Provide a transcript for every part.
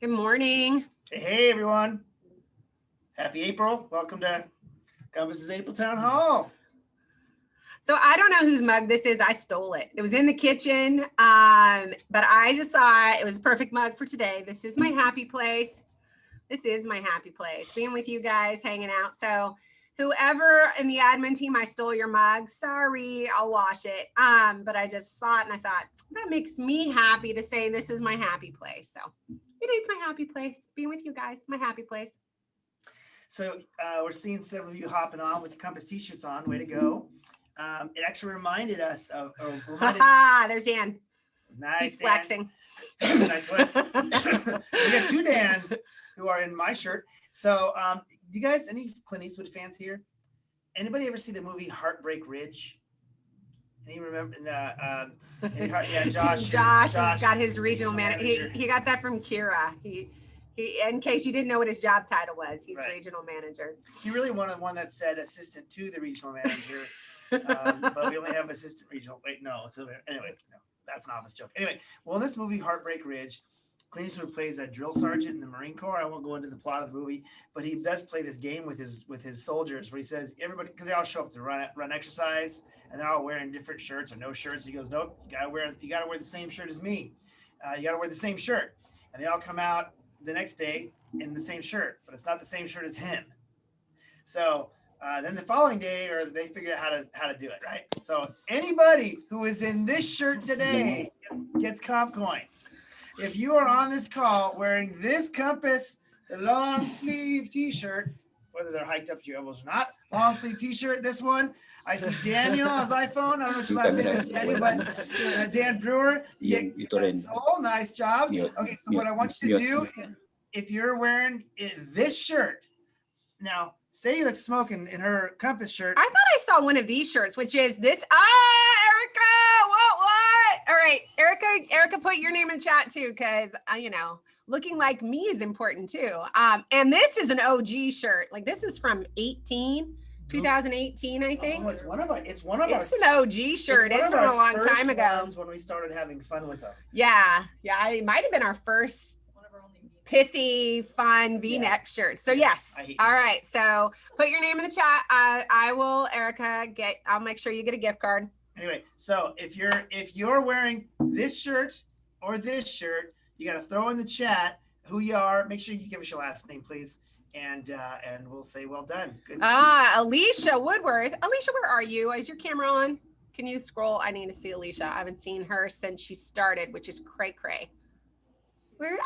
Good morning. Hey, everyone. Happy April. Welcome to Compass's April Town Hall. So I don't know whose mug this is. I stole it. It was in the kitchen, but I just saw it. It was a perfect mug for today. This is my happy place. This is my happy place. Being with you guys, hanging out. So whoever in the admin team, I stole your mug. Sorry, I'll wash it. But I just saw it and I thought, that makes me happy to say this is my happy place. So it is my happy place. Being with you guys, my happy place. So we're seeing several of you hopping on with the Compass t-shirts on. Way to go. It actually reminded us of... There's Dan. Nice. He's flexing. Nice list. We got two Dans who are in my shirt. So do you guys, any Clint Eastwood fans here? Anybody ever see the movie Heartbreak Ridge? Any remember? Josh. Josh has got his regional manager. He got that from Kira. He, in case you didn't know what his job title was, he's right. Regional manager. He really wanted one that said assistant to the regional manager, but we only have assistant regional. Wait, no. So anyway, no, that's an office joke. Anyway, well, in this movie Heartbreak Ridge, Clint Eastwood plays a drill sergeant in the Marine Corps. I won't go into the plot of the movie, but he does play this game with his soldiers where he says everybody, because they all show up to run exercise and they're all wearing different shirts or no shirts. He goes, nope, you gotta wear the same shirt as me. You gotta wear the same shirt, and they all come out the next day in the same shirt, but it's not the same shirt as him. So then the following day, or they figure out how to do it, right? So anybody who is in this shirt today gets comp coins. If you are on this call wearing this Compass, the long sleeve t-shirt, whether they're hiked up to your elbows or not, long sleeve t-shirt, this one, I see Daniel on his iPhone. I don't know what your last name is, Daniel, but Dan Brewer. So nice job. Okay, so what I want you to do, if you're wearing this shirt, now, Sadie looks smoking in her Compass shirt. I thought I saw one of these shirts, which is this. Erica, what? All right, Erica, put your name in chat too, because looking like me is important too. And this is an OG shirt. Like this is from 2018, I think. Oh, it's one of our. It's an OG shirt. It's from a long time ago. When we started having fun with them. Yeah. It might have been our first pithy, fun V-neck shirt. So yes. All right. So put your name in the chat. I will, Erica, I'll make sure you get a gift card. Anyway, so if you're wearing this shirt or this shirt, you got to throw in the chat who you are. Make sure you give us your last name, please. And we'll say, well done. Good. Alicia Woodworth. Alicia, where are you? Is your camera on? Can you scroll? I need to see Alicia. I haven't seen her since she started, which is cray. There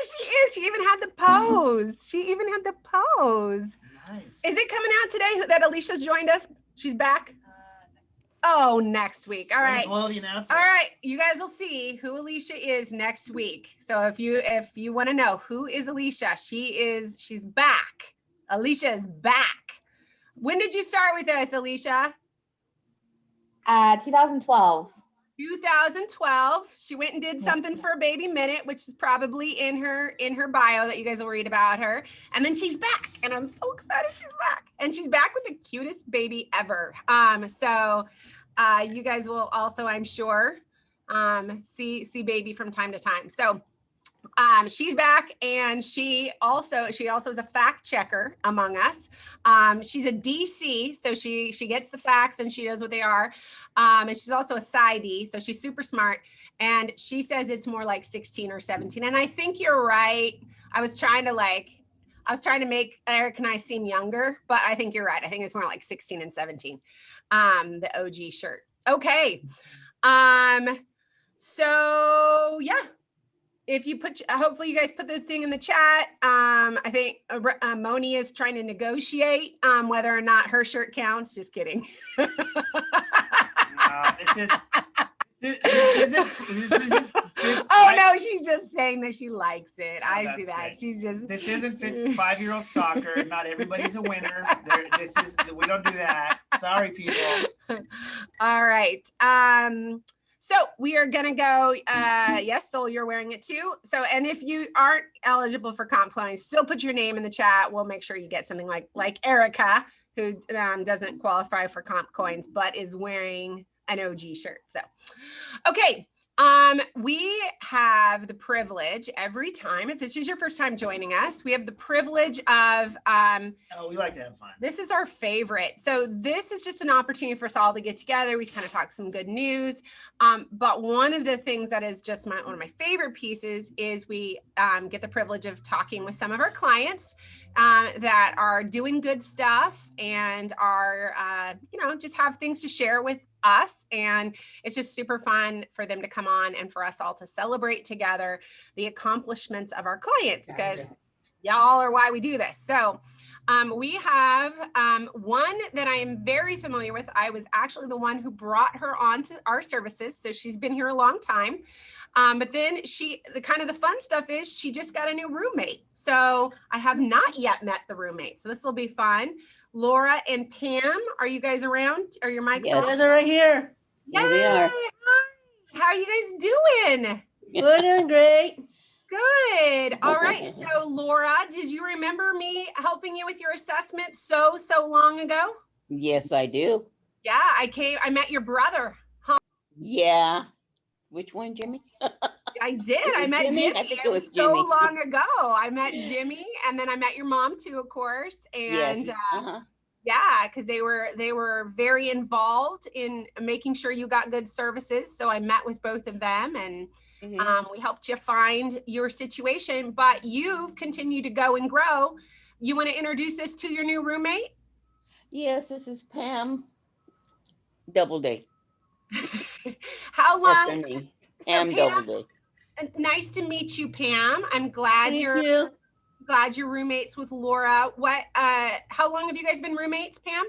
she is. She even had the pose. Nice. Is it coming out today that Alicia's joined us? She's back? Next week. All right. Blow the announcement. All right. You guys will see who Alicia is next week. So if you want to know who is Alicia, she's back. Alicia is back. When did you start with us, Alicia? 2012. 2012. She went and did something for a baby minute, which is probably in her bio that you guys will read about her. And then she's back, and I'm so excited she's back. And she's back with the cutest baby ever. So you guys will also, I'm sure, see baby from time to time. So she's back, and she also is a fact checker among us. She's a DC, so she gets the facts and she knows what they are. And she's also a PsyD, so she's super smart. And she says it's more like 16 or 17. And I think you're right. I was trying to make Eric and I seem younger, but I think you're right. I think it's more like 16 and 17. The OG shirt. Okay. So yeah. If you hopefully you guys put the thing in the chat. I think Moni is trying to negotiate whether or not her shirt counts. Just kidding. This isn't. Oh no, she's just saying that she likes it. I see that. Great. She's just. This isn't 5-year-old soccer. Not everybody's a winner. We don't do that. Sorry, people. All right. So we are going to go, yes, Sol, you're wearing it too. So, and if you aren't eligible for comp coins, still put your name in the chat. We'll make sure you get something like Erica, who doesn't qualify for comp coins, but is wearing an OG shirt. So, okay. We have the privilege every time, if this is your first time joining us, we have the privilege of, Oh, we like to have fun. this is our favorite. So this is just an opportunity for us all to get together. We kind of talk some good news. But one of the things that is just one of my favorite pieces is we get the privilege of talking with some of our clients that are doing good stuff and are, just have things to share with us. And it's just super fun for them to come on and for us all to celebrate together the accomplishments of our clients, because y'all are why we do this. So we have one that I am very familiar with. I was actually the one who brought her on to our services. So she's been here a long time. But then the fun stuff is she just got a new roommate. So I have not yet met the roommate. So this will be fun. Laura and Pam, are you guys around? Are your mics Yes. on? They're right here. Here we are. Hi. How are you guys doing? We're doing great. Good. All right. So Laura, did you remember me helping you with your assessment so long ago? Yes, I do. Yeah, I met your brother. Yeah. Which one, Jimmy? I did. Was I it met Jimmy? Jimmy. I think It it was was so Jimmy. long ago. I met Jimmy, and then I met your mom too, of course. And Yes. yeah, because they were very involved in making sure you got good services. So I met with both of them, and we helped you find your situation. But you've continued to go and grow. You want to introduce us to your new roommate? Yes, this is Pam Doubleday. How That's her long? name. So Pam Doubleday. nice to meet you, Pam. I'm glad Thank you're you. glad you're roommates with Laura. How long have you guys been roommates, Pam?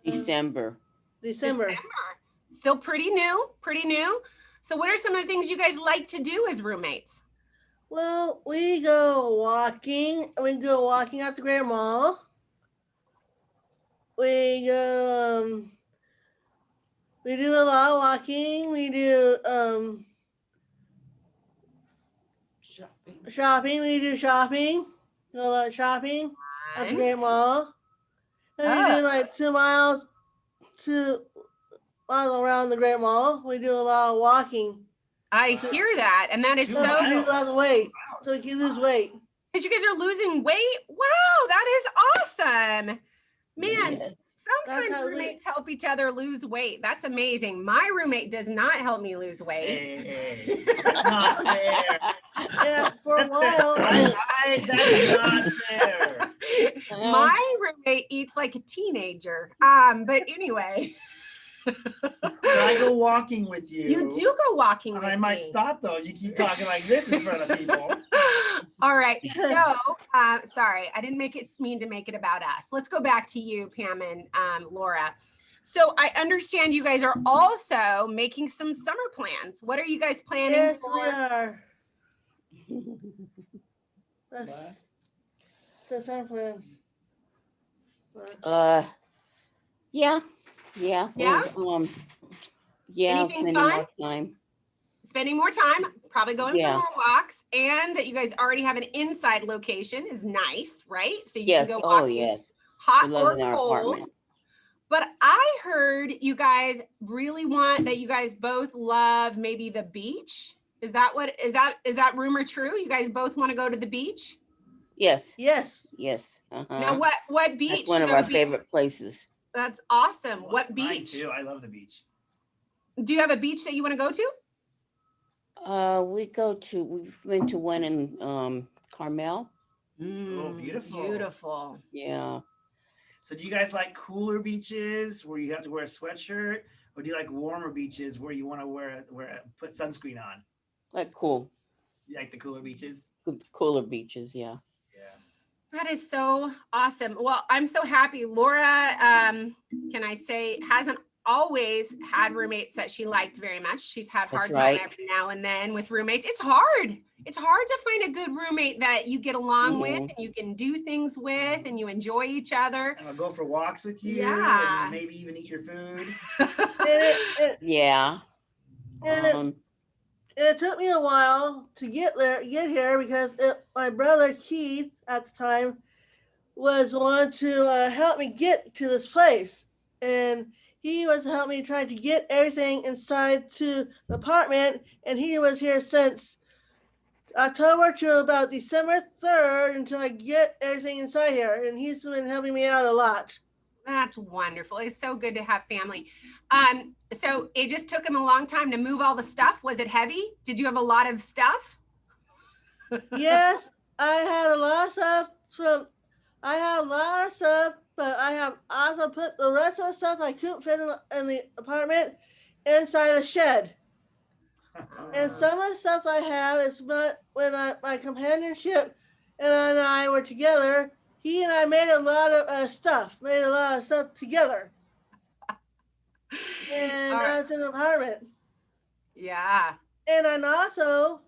December. December. Still pretty new. So what are some of the things you guys like to do as roommates? Well, we go walking. We go walking at the Grand Mall. We go. We do a lot of walking. We do shopping. We do shopping. Do a lot of shopping at the Grand Mall. And we do like 2 miles around the Grand Mall. We do a lot of walking. I hear that, and that is Two so So we miles. lose a lot of weight. So we can lose weight. because you guys are losing weight. Wow, that is awesome. Man, Yes. sometimes That's how we- roommates help each other lose weight. That's amazing. My roommate does not help me lose weight. Hey, that's not fair. Yeah, for a That's while. that's not fair. My roommate eats like a teenager. But anyway. But I go walking with you. You do go walking with I might me. stop though. You keep talking like this in front of people. All right. So, sorry, I didn't mean to make it about us. Let's go back to you, Pam and Laura. So I understand you guys are also making some summer plans. What are you guys planning Yes, for? we are. That's our plans. Yeah. Yeah? Yeah, Anything spending fun? more time. Spending more time, probably going Yeah. for more walks, and that you guys already have an inside location is nice, right? So you Yes. can go Oh, walking yes. hot We love or it in our cold. apartment. But I heard you guys really want that you guys both love maybe the beach. Is that rumor true? You guys both want to go to the beach? Yes. Yes. Yes. Now what beach? That's one of our favorite places. That's awesome. What Mine beach? too. I love the beach. Do you have a beach that you want to go to? We've been to one in Carmel. Oh, beautiful. Beautiful. Yeah. So do you guys like cooler beaches where you have to wear a sweatshirt, or do you like warmer beaches where you want to put sunscreen on? Like cool. You like the cooler beaches? Cooler beaches, yeah. Yeah. That is so awesome. Well, I'm so happy. Laura, can I say, hasn't always had roommates that she liked very much. She's had hard That's time right. every now and then with roommates. It's hard. It's hard to find a good roommate that you get along with and you can do things with and you enjoy each other. And I'll go for walks with you. Yeah. And maybe even eat your food. Yeah. And it took me a while to get here because my brother Keith at the time was one to help me get to this place, and he was helping me try to get everything inside to the apartment, and he was here since October to about December 3rd until I get everything inside here, and he's been helping me out a lot. That's wonderful. It's so good to have family. So it just took him a long time to move all the stuff. Was it heavy? Did you have a lot of stuff? Yes, I had a lot of stuff, but I have also put the rest of the stuff I couldn't fit in the apartment inside the shed. And some of the stuff I have is when my companionship and I were together. He and I made a lot of stuff together. And I was in the apartment. Yeah. And I'm also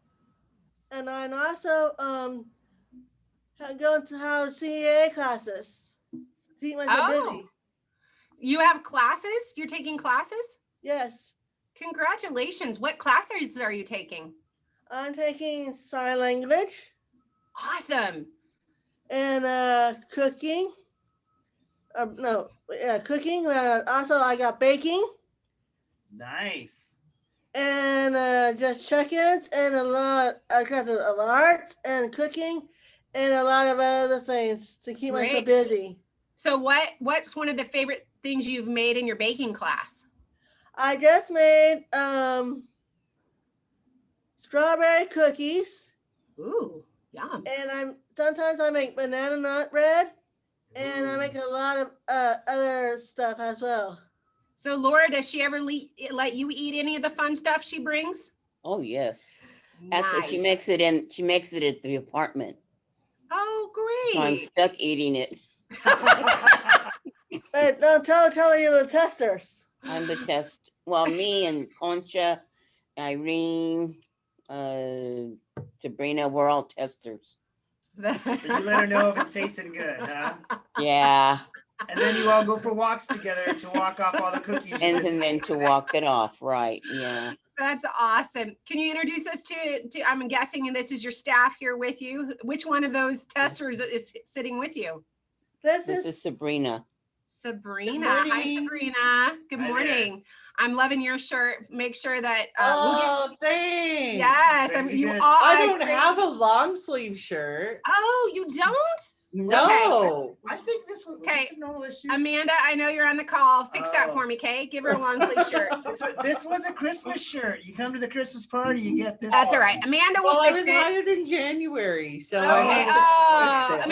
going to have CAA classes to keep myself busy. You have classes? You're taking classes? Yes. Congratulations. What classes are you taking? I'm taking sign language Awesome. and cooking. Cooking. Also, I got baking Nice. and just check-ins and a lot of art and cooking and a lot of other things to keep myself Great. busy. So what's one of the favorite things you've made in your baking class? I just made strawberry cookies, Ooh, yum. and sometimes I make banana nut bread, and I make a lot of other stuff as well. So Laura, does she ever let you eat any of the fun stuff she brings? Oh, yes. Actually, she Nice. makes it at the apartment. Oh, So I'm great. stuck eating it. But don't tell you the testers. I'm the test. Well, me and Concha, Irene, Sabrina, we're all testers. So you let her know if it's tasting good, huh? Yeah. And then you all go for walks together to walk off all the cookies. you And just then ate, to right? walk it off. Right. Yeah. That's awesome. Can you introduce us to, I'm guessing, and this is your staff here with you. Which one of those testers is sitting with you? This This is is Sabrina. Sabrina. Hi, morning. Sabrina. Good Hi there. morning. I'm loving your shirt. Make sure that Oh, we'll thanks. get. Yes, I Thanks mean, you again. all. I don't have a long sleeve shirt. Oh, you don't? No. I think this was Okay. this a normal issue. Amanda, I know you're on the call. Fix that Oh. for me, Kay. Give her a long sleeve shirt. This was a Christmas shirt. You come to the Christmas party, you get this. That's all one. right. Amanda will Well, I fix was it. hired in January, so Okay. I Oh, had to-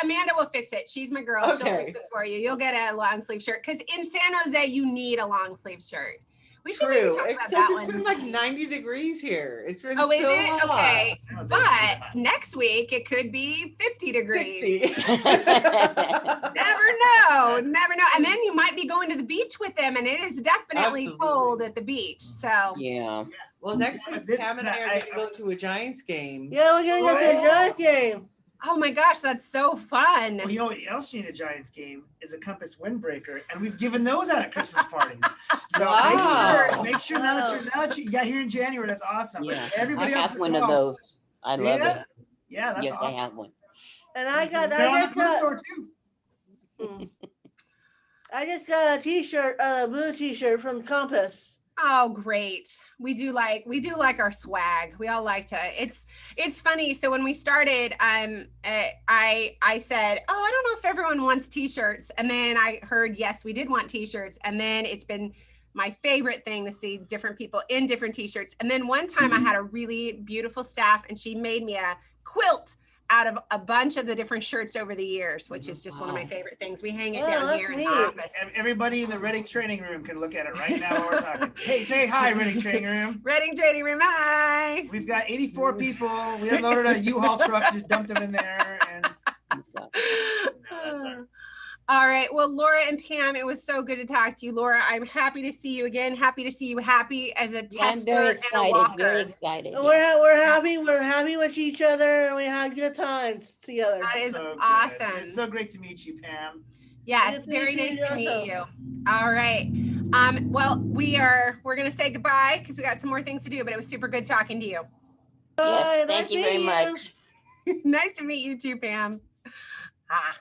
Amanda will fix it. She's my girl. She'll Okay. fix it for you. You'll get a long sleeve shirt because in San Jose you need a long sleeve shirt. We should maybe True. talk about Except that it's one. been like 90 degrees here. It's been Oh, is so it? hot. Okay. That was But it. next week it could be 50 degrees. 60. Never know. Never know. And then you might be going to the beach with them, and it is definitely Absolutely. cold at the beach. So Yeah. Well, next week, This- Pam and I are I- going to go to a Giants game. yeah, we're gonna go to a Giants game. oh my gosh, that's so fun. Well, you know what else you need a Giants game is a Compass windbreaker, and we've given those out at Christmas parties. So Wow. make sure now that you got here in January, that's awesome. But Yeah. everybody I else have in one the of call- those. I Do love ya? it. Yeah, that's Yes, awesome. I have one. And I They're on the just Blue got store too. a t-shirt, a blue t-shirt from Compass. Oh, great. We do like our swag. We all like to, it's funny. So when we started, I said, oh, I don't know if everyone wants t-shirts. And then I heard, yes, we did want t-shirts. And then it's been my favorite thing to see different people in different t-shirts. And then one time I had a really beautiful staff and she made me a quilt out of a bunch of the different shirts over the years, which is just one of my Wow. favorite things. We hang it Oh, down that's here in the neat. office. Everybody in the Reading training room can look at it right now while we're talking. Hey, say hi, Reading training room. Reading Trading Room, hi. We've got 84 people. We unloaded a U-Haul truck, just dumped them in there, and that's all right. All right. Well, Laura and Pam, it was so good to talk to you. Laura, I'm happy to see you again. Happy to see you happy as a Yeah, I'm tester very and a excited. Very walker. excited. And yeah. we're happy with each other, and we had good times together. That is So good. awesome. It's so great to meet you, Pam. Yes, Good to very meet nice you to meet also. you. All right. Well, we're gonna say goodbye because we got some more things to do, but it was super good talking to you. Yes, Bye, thank nice you very meeting you. much. Nice to meet you too, Pam.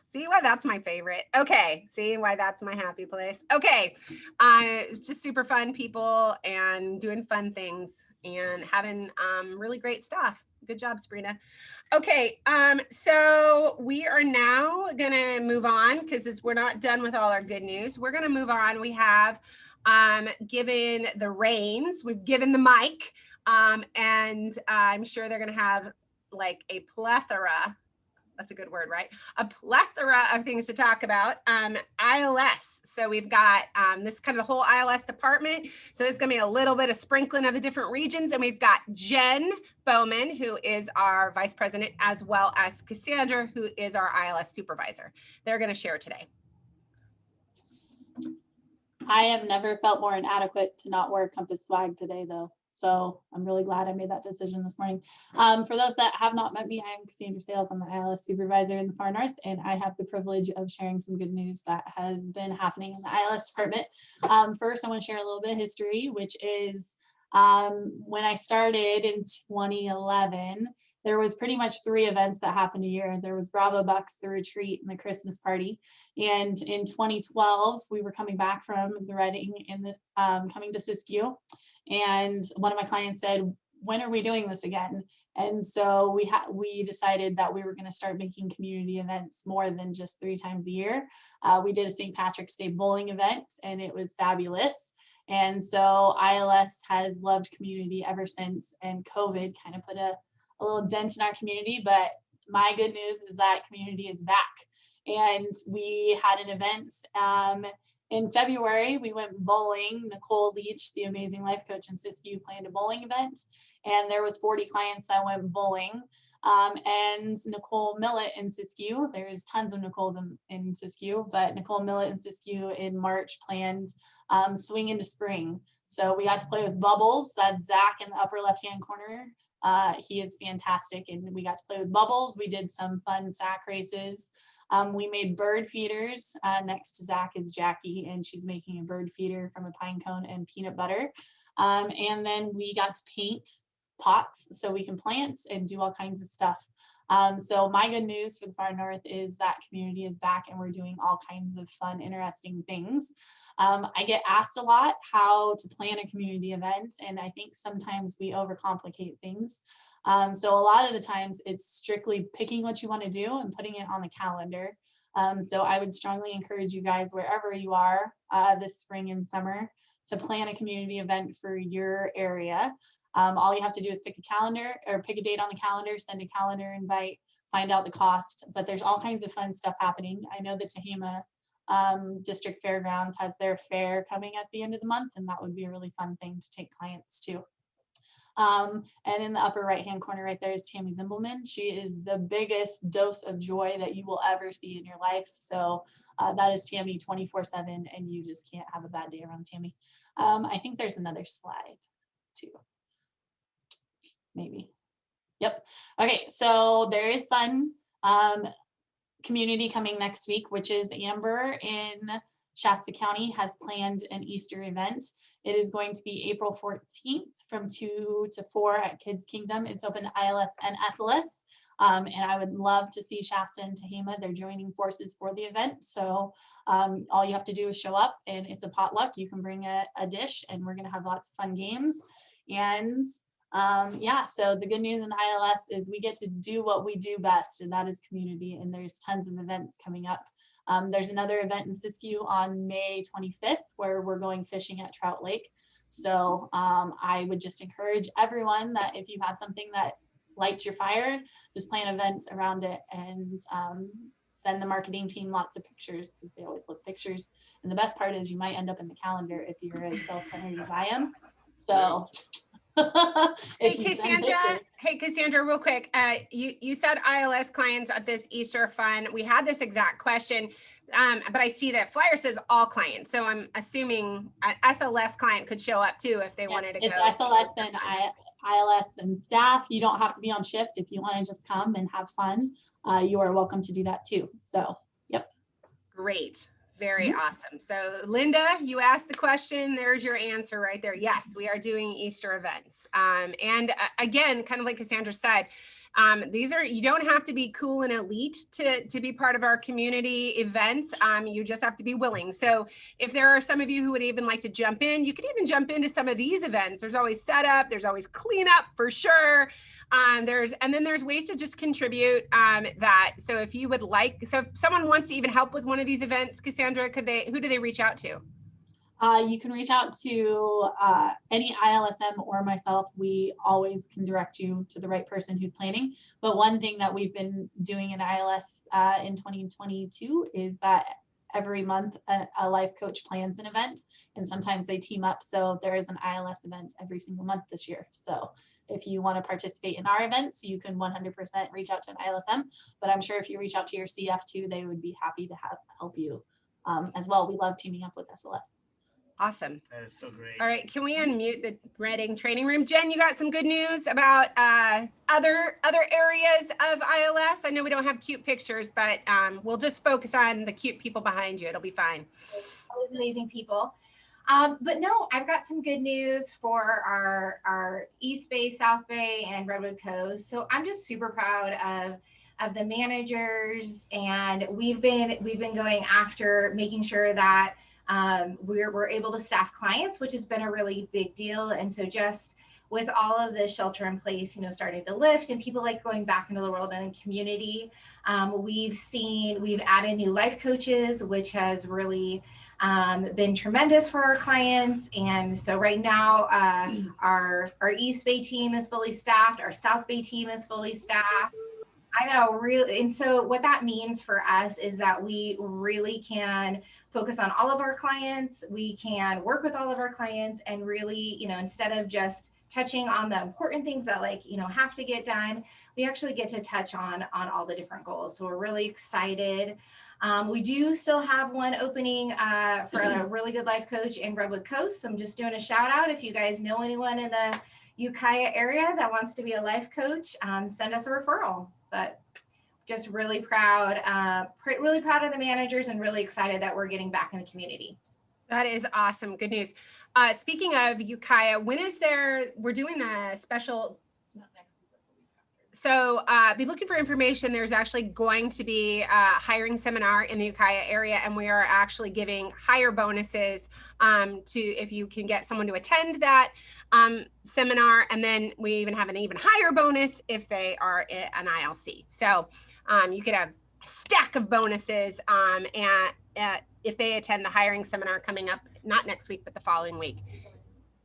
See why that's my favorite. Okay, see why that's my happy place. Okay, it's just super fun people and doing fun things and having really great stuff. Good job, Sabrina. Okay, so we are now gonna move on because we're not done with all our good news. We're gonna move on. We have given the reins, we've given the mic, and I'm sure they're gonna have like a plethora, that's a good word, right? A plethora of things to talk about. ILS. So we've got this kind of the whole ILS department. So there's going to be a little bit of sprinkling of the different regions. And we've got Jen Bowman, who is our vice president, as well as Cassandra, who is our ILS supervisor. They're going to share today. I have never felt more inadequate to not wear Compass swag today, though. So I'm really glad I made that decision this morning. For those that have not met me, I'm Cassandra Sales. I'm the ILS supervisor in the Far North, and I have the privilege of sharing some good news that has been happening in the ILS department. First, I want to share a little bit of history, which is when I started in 2011, there was pretty much 3 events that happened a year. There was Bravo Bucks, the retreat, and the Christmas party. And in 2012, we were coming back from the Reading and coming to Siskiyou. And one of my clients said, when are we doing this again? And so we decided that we were going to start making community events more than just 3 times a year. We did a St. Patrick's Day bowling event, and it was fabulous. And so ILS has loved community ever since, and COVID kind of put a little dent in our community, but my good news is that community is back. And we had an event in February. We went bowling. Nicole Leach, the amazing life coach in Siskiyou, planned a bowling event, and there was 40 clients that went bowling. And Nicole Millett in Siskiyou, there's tons of Nicoles in Siskiyou, but Nicole Millett in Siskiyou in March planned Swing into Spring. So we got to play with Bubbles. That's Zach in the upper left-hand corner. He is fantastic, and we got to play with Bubbles. We did some fun sack races. We made bird feeders. Next to Zach is Jackie, and she's making a bird feeder from a pine cone and peanut butter. And then we got to paint pots so we can plant and do all kinds of stuff. So my good news for the Far North is that community is back, and we're doing all kinds of fun, interesting things. I get asked a lot how to plan a community event, and I think sometimes we overcomplicate things. So a lot of the times it's strictly picking what you want to do and putting it on the calendar. So I would strongly encourage you guys, wherever you are this spring and summer, to plan a community event for your area. All you have to do is pick a calendar or pick a date on the calendar, send a calendar invite, find out the cost, but there's all kinds of fun stuff happening. I know that Tehama District Fairgrounds has their fair coming at the end of the month, and that would be a really fun thing to take clients to. And in the upper right-hand corner right there is Tammy Zimbelman. She is the biggest dose of joy that you will ever see in your life. So that is Tammy 24/7, and you just can't have a bad day around Tammy. I think there's another slide too. Maybe. Yep. Okay, so there is fun community coming next week, which is Amber in Shasta County has planned an Easter event. It is going to be April 14th from 2 to 4 at Kids Kingdom. It's open to ILS and SLS. And I would love to see Shasta and Tehama. They're joining forces for the event. So all you have to do is show up, and it's a potluck. You can bring a dish, and we're going to have lots of fun games. And yeah, so the good news in ILS is we get to do what we do best, and that is community. And there's tons of events coming up. There's another event in Siskiyou on May 25th where we're going fishing at Trout Lake. So I would just encourage everyone that if you have something that lights your fire, just plan events around it, and send the marketing team lots of pictures, because they always love pictures. And the best part is you might end up in the calendar if you're as self-centered as I am. So Hey Cassandra, real quick, you said ILS clients at this Easter fun. We had this exact question, but I see that flyer says all clients, so I'm assuming an SLS client could show up too if they wanted to go. It's SLS and ILS and staff. You don't have to be on shift. If you want to just come and have fun, you are welcome to do that too. So yep. Great. Very awesome. So Linda, you asked the question, there's your answer right there. Yes, we are doing Easter events. And again, kind of like Cassandra said, These are, you don't have to be cool and elite to be part of our community events. You just have to be willing. So if there are some of you who would even like to jump in, you could even jump into some of these events. There's always setup, there's always cleanup for sure. And then there's ways to just contribute that. So if you would like, so if someone wants to even help with one of these events, Cassandra, who do they reach out to? You can reach out to any ILSM or myself. We always can direct you to the right person who's planning. But one thing that we've been doing in ILS in 2022 is that every month a life coach plans an event, and sometimes they team up. So there is an ILS event every single month this year. So if you want to participate in our events, you can 100% reach out to an ILSM. But I'm sure if you reach out to your CF too, they would be happy to help you as well. We love teaming up with SLS. Awesome. That is so great. All right, can we unmute the Reading training room? Jen, you got some good news about other areas of ILS? I know we don't have cute pictures, but we'll just focus on the cute people behind you. It'll be fine. All those amazing people. But no, I've got some good news for our East Bay, South Bay, and Redwood Coast. So I'm just super proud of the managers, and we've been going after making sure that we're able to staff clients, which has been a really big deal. And so just with all of the shelter in place, starting to lift and people like going back into the world and community, we've added new life coaches, which has really been tremendous for our clients. And so right now, our East Bay team is fully staffed. Our South Bay team is fully staffed. I know, really. And so what that means for us is that we really can focus on all of our clients. We can work with all of our clients and really, instead of just touching on the important things that have to get done, we actually get to touch on all the different goals. So we're really excited. We do still have one opening for a really good life coach in Redwood Coast. So I'm just doing a shout out. If you guys know anyone in the Ukiah area that wants to be a life coach, send us a referral. But just really proud of the managers and really excited that we're getting back in the community. That is awesome. Good news. Speaking of Ukiah, we're doing a special. So be looking for information. There's actually going to be a hiring seminar in the Ukiah area, and we are actually giving higher bonuses if you can get someone to attend that seminar. And then we even have an even higher bonus if they are an ILC. So you could have a stack of bonuses and if they attend the hiring seminar coming up, not next week, but the following week,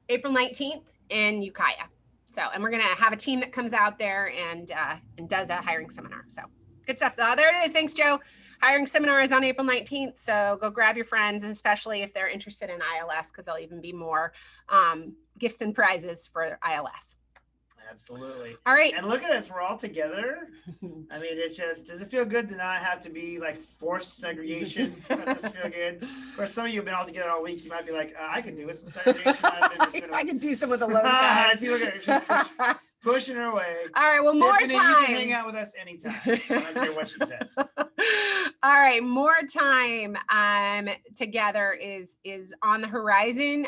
April 19th in Ukiah. So, and we're going to have a team that comes out there and does a hiring seminar. So good stuff. There it is. Thanks, Joe. Hiring seminar is on April 19th. So go grab your friends, and especially if they're interested in ILS, because there'll even be more gifts and prizes for ILS. Absolutely. All right. And look at us, we're all together. I mean, it's just, does it feel good to not have to be like forced segregation? Does it feel good? Of course, some of you have been all together all week. You might be like, I can do with some segregation. I can do some of the low time. I see, look at her, she's pushing her way. All right, well, Tiffany, more you time. can hang out with us anytime. I don't care what she says. All right, more time together is on the horizon.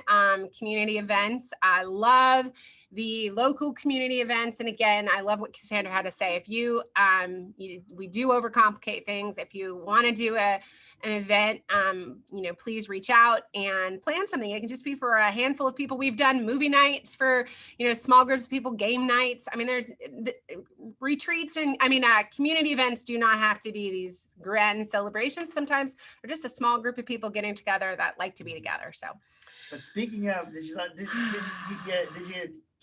Community events. I love the local community events, and again, I love what Cassandra had to say. If we do overcomplicate things. If you want to do an event, please reach out and plan something. It can just be for a handful of people. We've done movie nights for small groups of people, game nights. I mean, there's retreats and community events do not have to be these grand celebrations. Sometimes they're just a small group of people getting together that like to be together. So, but speaking of, did you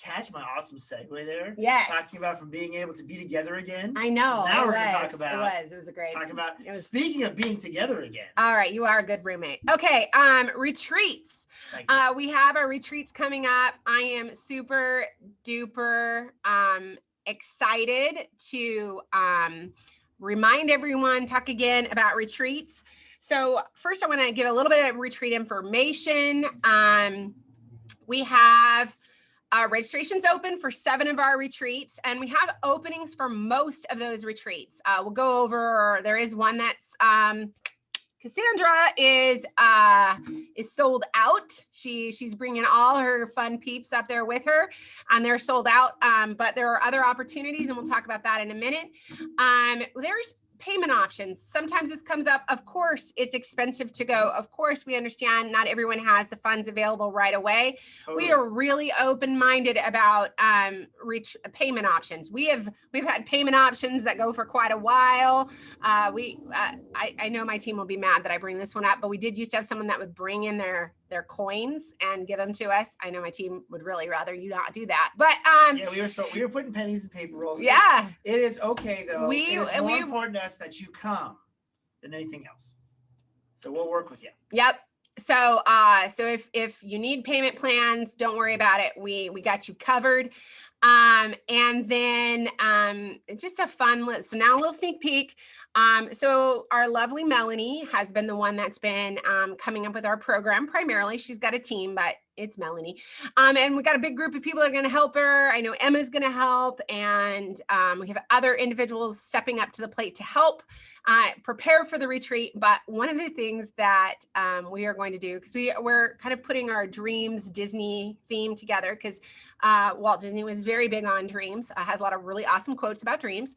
catch my awesome segue there? Yes. Talking about from being able to be together again. I know. Now we're going to talk about. It was a great. Talk about. Speaking of being together again. All right, you are a good roommate. Okay, retreats. We have our retreats coming up. I am super duper excited to remind everyone, talk again about retreats. So first I want to give a little bit of retreat information. We have registrations open for 7 of our retreats, and we have openings for most of those retreats. We'll go over, there is one that's Cassandra is sold out. She's bringing all her fun peeps up there with her, and they're sold out. But there are other opportunities, and we'll talk about that in a minute. There's payment options. Sometimes this comes up. Of course, it's expensive to go. Of course, we understand not everyone has the funds available right away. Totally. We are really open-minded about payment options. We've had payment options that go for quite a while. I know my team will be mad that I bring this one up, but we did used to have someone that would bring in their coins and give them to us. I know my team would really rather you not do that, but yeah, we were putting pennies in paper rolls. yeah, It is okay though. We- it is more we- important to us that you come than anything else. So we'll work with you. yep. So if you need payment plans, don't worry about it. We got you covered. And then just a fun list. So now a little sneak peek. So our lovely Melanie has been the one that's been coming up with our program primarily. She's got a team, but it's Melanie. And we got a big group of people that are going to help her. I know Emma's going to help, and we have other individuals stepping up to the plate to help prepare for the retreat. But one of the things that we are going to do, because we're kind of putting our Dreams Disney theme together, because Walt Disney was very big on dreams, has a lot of really awesome quotes about dreams.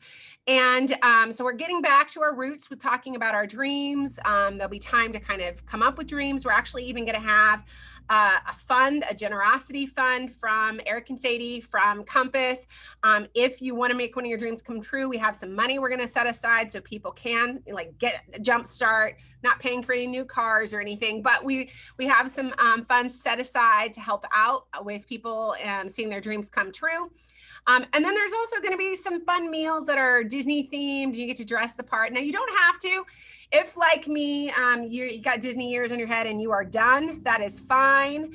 And so we're getting back to our roots with talking about our dreams. There'll be time to kind of come up with dreams. We're actually even going to have a generosity fund from Eric and Sadie from Compass. If you want to make one of your dreams come true, we have some money we're going to set aside so people can like get a jump start, not paying for any new cars or anything, but we have some funds set aside to help out with people seeing their dreams come true. And then there's also going to be some fun meals that are Disney themed. You get to dress the part. Now, you don't have to. If, like me, you got Disney ears on your head and you are done, that is fine.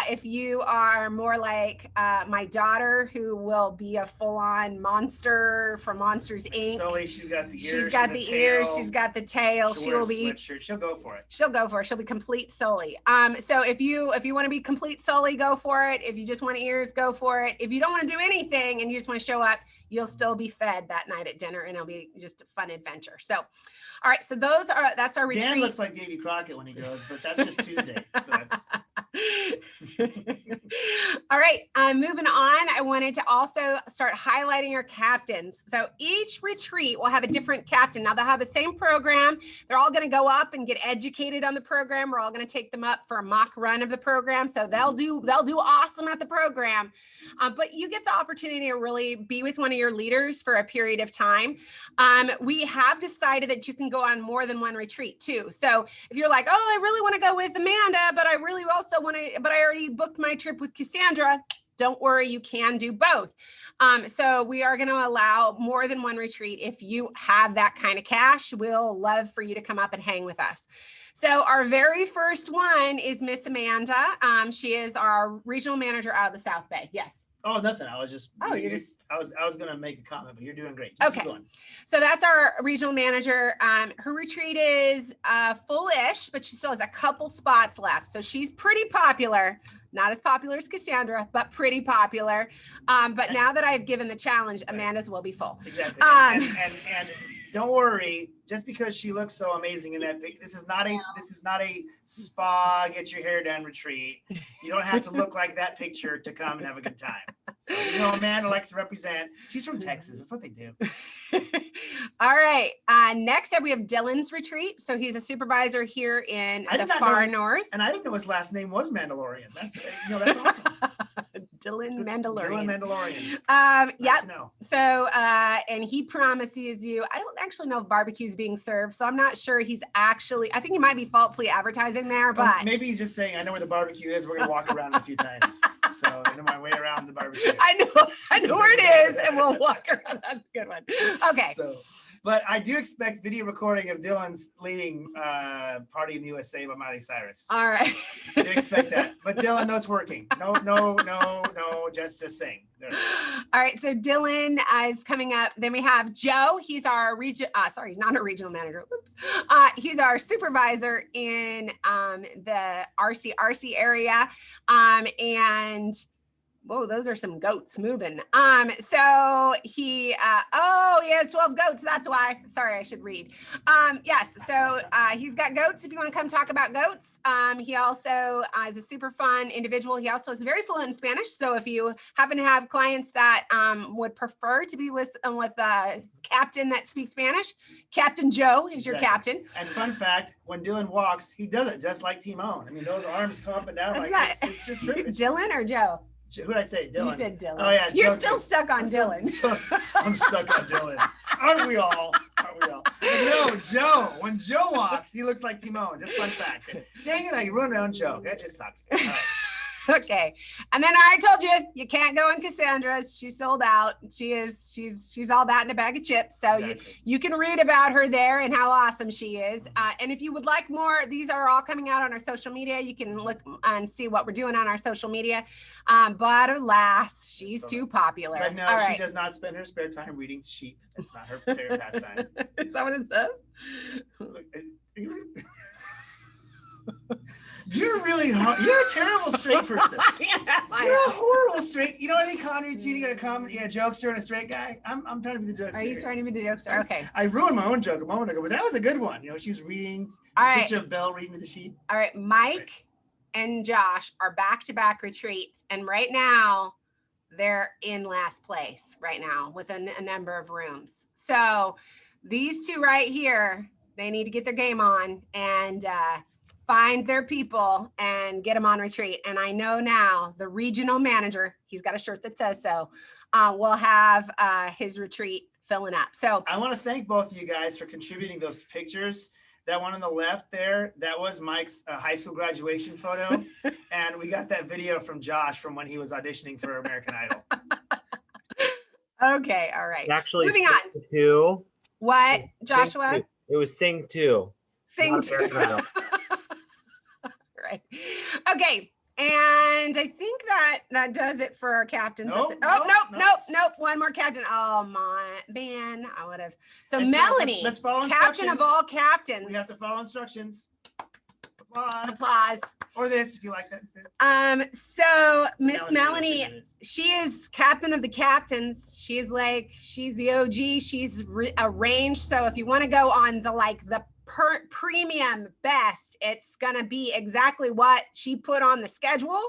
If you are more like my daughter, who will be a full-on monster from Monsters, Inc. Sully, she's got the ears. She's got the ears. She's got the tail. She will be. Sweatshirt. She'll go for it. She'll go for it. She'll be complete Sully. So if you want to be complete Sully, go for it. If you just want ears, go for it. If you don't want to do anything and you just want to show up, you'll still be fed that night at dinner, and it'll be just a fun adventure. So, all right. So that's our retreat. Dan looks like Davy Crockett when he goes, but that's just Tuesday. So that's. All right, moving on. I wanted to also start highlighting our captains. So each retreat will have a different captain. Now they'll have the same program. They're all going to go up and get educated on the program. We're all going to take them up for a mock run of the program. So they'll do awesome at the program. But you get the opportunity to really be with one of your leaders for a period of time. We have decided that you can go on more than one retreat too. So if you're like, oh, I really want to go with Amanda, but I really also want to, but I already booked my trip with Cassandra, don't worry, you can do both. So we are going to allow more than one retreat. If you have that kind of cash, we'll love for you to come up and hang with us. So our very first one is Miss Amanda. She is our regional manager out of the South Bay. Yes. Oh, nothing. I was just. Oh, you're just. I was gonna make a comment, but you're doing great. Just keep Okay. going. So that's our regional manager. Her retreat is full-ish, but she still has a couple spots left. So she's pretty popular. Not as popular as Cassandra, but pretty popular. But now that I've given the challenge, Amanda's will be full. Exactly. Um, And don't worry, just because she looks so amazing in that pic, this is not a spa, get your hair done retreat. You don't have to look like that picture to come and have a good time. So Amanda likes to represent. She's from Texas. That's what they do. All right. Next up, we have Dylan's retreat. So he's a supervisor here in I the did not know far his- north. And I didn't know his last name was Mandalorian. That's that's awesome. Dylan Dylan Mandalorian. Mandalorian. Nice Yep. to know. So, and he promises you, I don't actually know if barbecue's being served, so I'm not sure he's actually, I think he might be falsely advertising there, Well, but maybe he's just saying, I know where the barbecue is. We're gonna walk around it a few times. So I know my way around the barbecue. I know where it is, and we'll walk around. That's a good one. Okay. So, but I do expect video recording of Dylan's leading Party in the USA by Miley Cyrus. All right. I do expect that. But Dylan, no, it's working. No, just to sing. There. All right. So Dylan is coming up. Then we have Joe. He's our he's not a regional manager. Oops. He's our supervisor in the RC area. And Whoa, those are some goats moving. So he has 12 goats. That's why. Sorry, I should read. Yes, so he's got goats if you want to come talk about goats. He also is a super fun individual. He also is very fluent in Spanish. So if you happen to have clients that would prefer to be with a captain that speaks Spanish, Captain Joe is your Exactly. captain. And fun fact, when Dylan walks, he does it just like Timon. I mean, those arms come up and down That's like not- it's just true. It's Dylan or Joe? Who did I say? Dylan. You said Dylan. Oh yeah, You're Joe still too. stuck on I'm Dylan. I'm stuck on Dylan. Aren't we all? Aren't we all? But no, Joe. When Joe walks, he looks like Timon. Just fun fact. Dang it, I ruined my own joke. That just sucks. All right. Okay. And then I already told you can't go in Cassandra's. She's sold out. She's all that in a bag of chips. So Exactly. you can read about her there and how awesome she is. And if you would like more, these are all coming out on our social media. You can look and see what we're doing on our social media. But alas, she's too popular. But no, all she right. does not spend her spare time reading sheep. It's not her favorite pastime. Is that what it says? You're really hard. You're a terrible straight person. You're a horrible straight. You know any comedy routine you gotta come? Yeah, jokester and a straight guy. I'm trying to be the jokester. Are you trying to be the jokester? Okay. I ruined my own joke a moment ago, but that was a good one. You know, she was reading. All right. Picture of Belle reading to the sheep. All right. Mike and Josh are back-to-back retreats. And right now they're in last place right now with a number of rooms. So these two right here, they need to get their game on and find their people and get them on retreat. And I know now the regional manager, he's got a shirt that says so, will have his retreat filling up. So I want to thank both of you guys for contributing those pictures. That one on the left there, that was Mike's high school graduation photo. And we got that video from Josh from when he was auditioning for American Idol. okay, all right. Actually, Moving Sing on. 2. What, Sing Joshua? 2. It was Sing 2. Sing Not to. American Idol. Right. Okay. And I think that does it for our captains. Nope, Nope. One more captain. Oh my man, I would have. So And so Melanie, let's follow captain of instructions. all captains. We have to follow instructions. Applause. Applause. Or this if you like that instead. So Miss Melanie, Melanie, what she is. she is captain of the captains. She's the OG. She's arranged. So if you want to go on the premium best, it's gonna be exactly what she put on the schedule.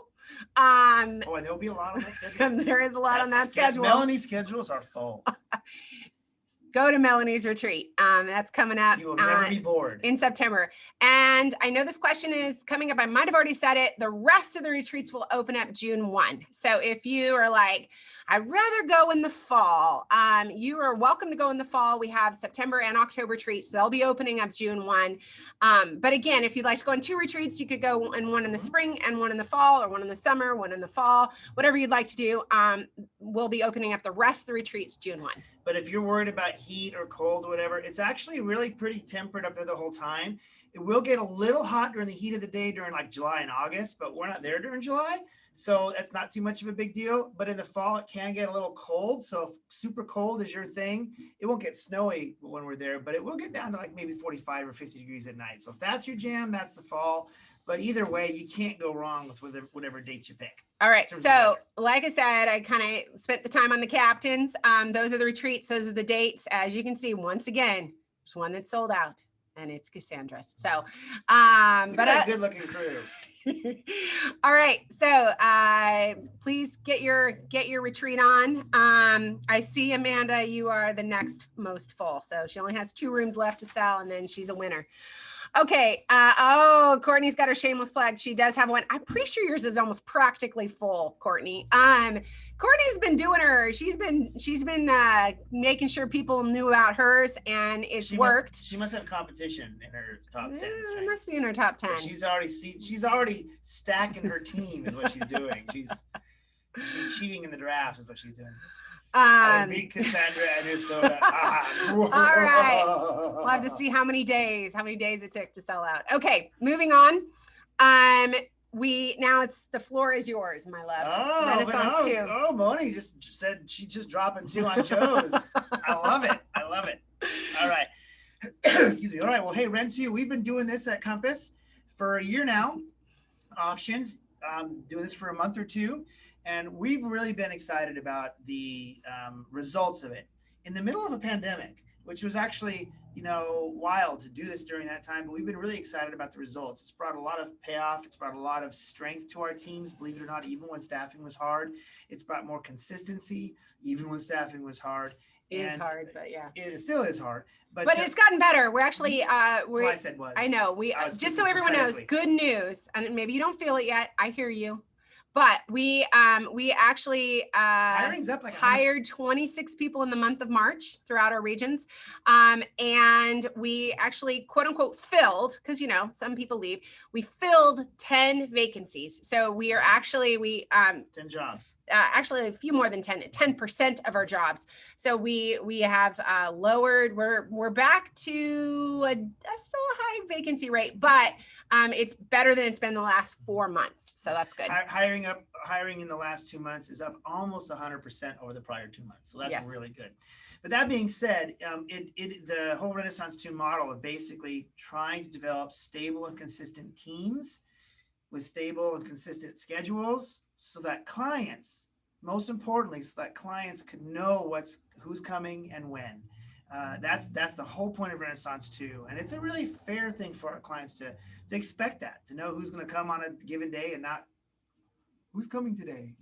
Oh, and there'll be a lot on that schedule. And there is a lot on that schedule. Melanie's schedules are full. Go to Melanie's retreat. That's coming up You will never be bored. in September. And I know this question is coming up. I might have already said it. The rest of the retreats will open up June 1. So if you are like, I'd rather go in the fall, you are welcome to go in the fall. We have September and October retreats. They'll be opening up June 1. But again, if you'd like to go on 2 retreats, you could go in one in the spring and one in the fall, or one in the summer, one in the fall, whatever you'd like to do. We'll be opening up the rest of the retreats June 1. But if you're worried about heat or cold or whatever, it's actually really pretty temperate up there the whole time. It will get a little hot during the heat of the day during like July and August, but we're not there during July. So that's not too much of a big deal. But in the fall, it can get a little cold. So if super cold is your thing, it won't get snowy when we're there, but it will get down to like maybe 45 or 50 degrees at night. So if that's your jam, that's the fall. But either way, you can't go wrong with whatever dates you pick. All right. Terms of So, weather. like I said, I kind of spent the time on the captains. Those are the retreats. Those are the dates. As you can see, once again, there's one that's sold out, and it's Cassandra's. So, Look at but that good-looking crew. all right. So, please get your retreat on. I see Amanda, you are the next most full. So she only has 2 rooms left to sell, and then she's a winner. Okay. Courtney's got her shameless plug. She does have one. I'm pretty sure yours is almost practically full, Courtney. Courtney's been doing she's been making sure people knew about hers, and it's worked. She must have competition in her top 10. It must be in her top 10. She's already stacking her team is what she's doing. She's cheating in the draft is what she's doing. I beat Cassandra and his soda. All right. We'll have to see how many days it took to sell out. Okay, moving on. Now it's the floor is yours, my love. Renaissance 2. Oh, Moni just said she's just dropping 2 on Joe's. I love it. All right. Excuse me. All right. Well, hey, Renzu, we've been doing this at Compass for a year now. Options. Doing this for a month or 2. And we've really been excited about the results of it in the middle of a pandemic, which was actually, wild to do this during that time. But we've been really excited about the results. It's brought a lot of payoff. It's brought a lot of strength to our teams, believe it or not, even when staffing was hard. It's brought more consistency, even when staffing was hard. It is And hard, but yeah. It still is hard. But It's gotten better. We're actually, that's what I said was. I know, we, I was just so speaking everyone knows, prophetically. good news, and maybe you don't feel it yet, I hear you. But we actually Hiring's up like 100%. hired 26 people in the month of March throughout our regions. And we actually, quote unquote, filled, because, some people leave, we filled 10 vacancies. So we are actually, 10 jobs. actually a few more than 10% of our jobs. So we have lowered, we're back to a still a high vacancy rate, but it's better than it's been the last 4 months. So that's good. Hiring in the last 2 months is up almost 100% over the prior 2 months. So that's Yes. really good. But that being said, the whole Renaissance 2 model of basically trying to develop stable and consistent teams with stable and consistent schedules so that clients, most importantly, so that clients could know who's coming and when. That's the whole point of Renaissance 2. And it's a really fair thing for our clients to expect that, to know who's going to come on a given day and not who's coming today,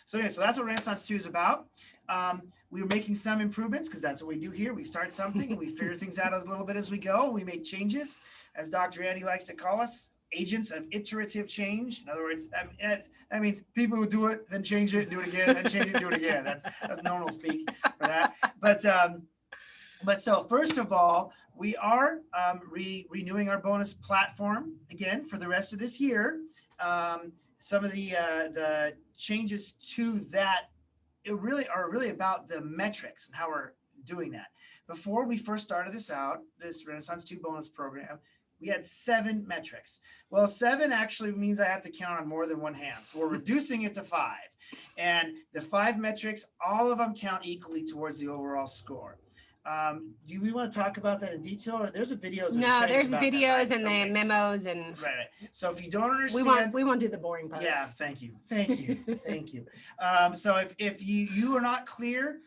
So anyway, so that's what Renaissance 2 is about. We were making some improvements because that's what we do here. We start something and we figure things out a little bit as we go. We make changes, as Dr. Andy likes to call us, agents of iterative change. In other words, that means people who do it, then change it, do it again, then change it, do it again. That's normal speak for that. But so first of all, we are renewing our bonus platform again for the rest of this year. Some of the changes to that are really about the metrics and how we're doing that. Before we first started this Renaissance 2 bonus program, we had 7 metrics. Well, 7 actually means I have to count on more than one hand. So we're reducing it to 5. And the 5 metrics, all of them count equally towards the overall score. Do we want to talk about that in detail, or there's videos? No, there's videos that, right? and Okay. the memos and Right. So if you don't understand, we won't do the boring parts. yeah, thank you. So if you are not clear,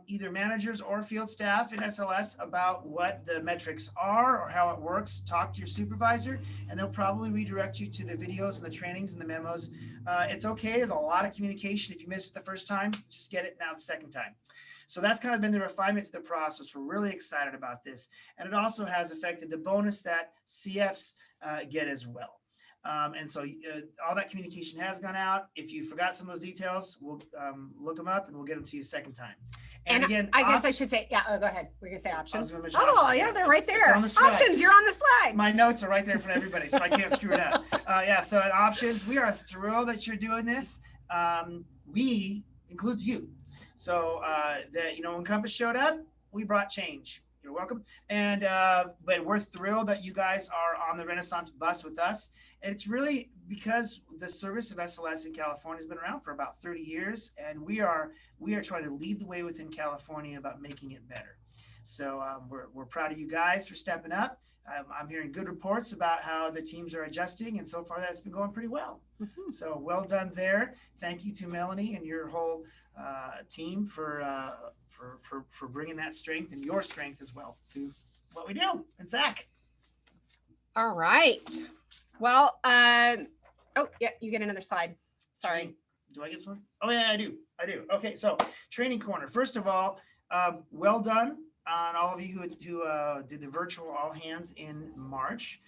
either managers or field staff in SLS about what the metrics are or how it works, talk to your supervisor, and they'll probably redirect you to the videos and the trainings and the memos. It's okay. There's a lot of communication. If you missed it the first time, just get it now the second time. So that's kind of been the refinement to the process. We're really excited about this. And it also has affected the bonus that CFs get as well. And so all that communication has gone out. If you forgot some of those details, we'll look them up and we'll get them to you a second time. And again, I guess I should say, go ahead. We're gonna say options. gonna mention Oh, options. yeah, they're right It's there. on the slide. Options, you're on the slide. My notes are right there for everybody, so I can't screw it up. So at options, we are thrilled that you're doing this. We includes you. So when Compass showed up, we brought change. You're welcome. And but we're thrilled that you guys are on the Renaissance bus with us. And it's really because the service of SLS in California has been around for about 30 years, and we are trying to lead the way within California about making it better. So we're proud of you guys for stepping up. I'm hearing good reports about how the teams are adjusting, and so far that's been going pretty well. Mm-hmm. So well done there. Thank you to Melanie and your whole team for bringing that strength and your strength as well to what we do. And Zach. All right. Well, oh yeah, you get another slide. Sorry. Do I get this one? Oh yeah, I do. Okay, so training corner. First of all, well done on all of you who did the virtual all hands in March.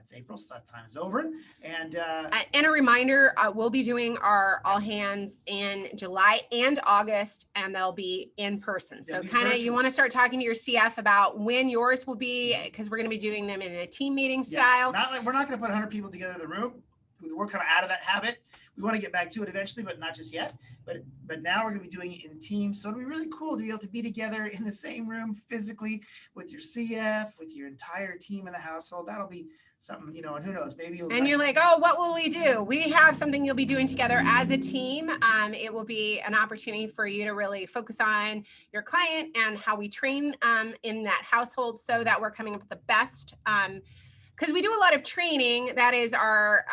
It's April, so that time is over. And a reminder, we'll be doing our all hands in July and August, and they'll be in person. So They'll be kind of you virtual. want to start talking to your CF about when yours will be, because we're going to be doing them in a team meeting style. Yes, we're not going to put 100 people together in the room. We're kind of out of that habit. We want to get back to it eventually, but not just yet. But now we're going to be doing it in teams. So it'll be really cool to be able to be together in the same room physically with your CF, with your entire team in the household. That'll be something, and who knows, maybe And you're like, oh, what will we do? We have something you'll be doing together as a team. It will be an opportunity for you to really focus on your client and how we train in that household so that we're coming up with the best. Because we do a lot of training that is our,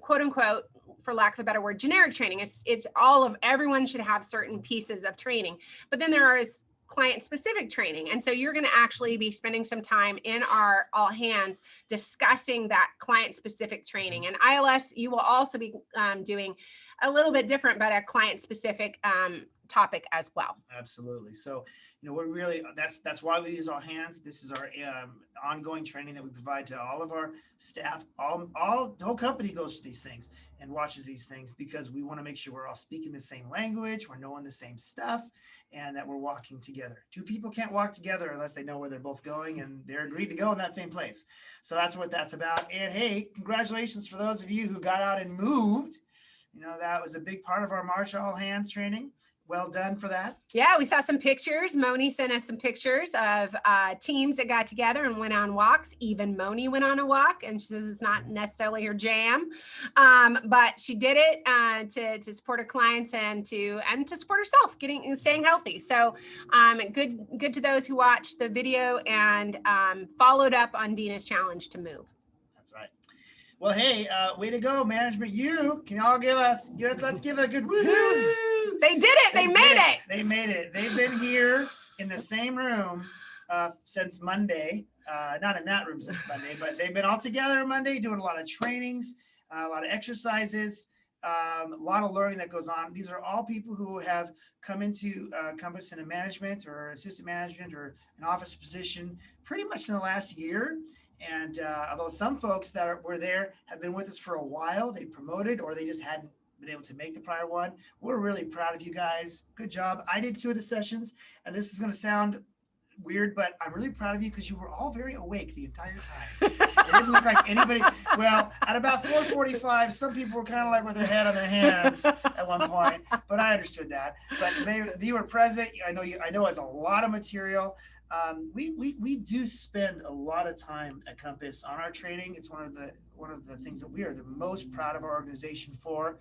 quote unquote, for lack of a better word, generic training. It's all of, everyone should have certain pieces of training, but then there is client specific training. And so you're going to actually be spending some time in our all hands discussing that client specific training. And ILS, you will also be doing a little bit different, but a client specific topic as well. Absolutely. So, we're really, that's why we use All Hands. This is our ongoing training that we provide to all of our staff. All the whole company goes to these things and watches these things because we want to make sure we're all speaking the same language, we're knowing the same stuff, and that we're walking together. Two people can't walk together unless they know where they're both going and they're agreed to go in that same place. So that's what that's about. And hey, congratulations for those of you who got out and moved. That was a big part of our March All Hands training. Well done for that. Yeah, we saw some pictures. Moni sent us some pictures of teams that got together and went on walks. Even Moni went on a walk, and she says it's not necessarily her jam, but she did it to support her clients and to support herself, staying healthy. So good to those who watched the video and followed up on Dina's challenge to move. That's right. Well, hey, way to go, management. Can y'all let's give a good woohoo. They did it. They made it. They made it. They've been here in the same room since Monday. Not in that room since Monday, but they've been all together on Monday doing a lot of trainings, a lot of exercises, a lot of learning that goes on. These are all people who have come into Compass in a management or assistant management or an office position pretty much in the last year. And although some folks that were there have been with us for a while, they promoted or they just hadn't been able to make the prior one. We're really proud of you guys. Good job. I did 2 of the sessions, and this is going to sound weird, but I'm really proud of you because you were all very awake the entire time. It didn't look like anybody. Well, at about 4:45, some people were kind of like with their head on their hands at one point, but I understood that. But you were present. I know it's a lot of material. We do spend a lot of time at Compass on our training. It's one of the things that we are the most proud of our organization for.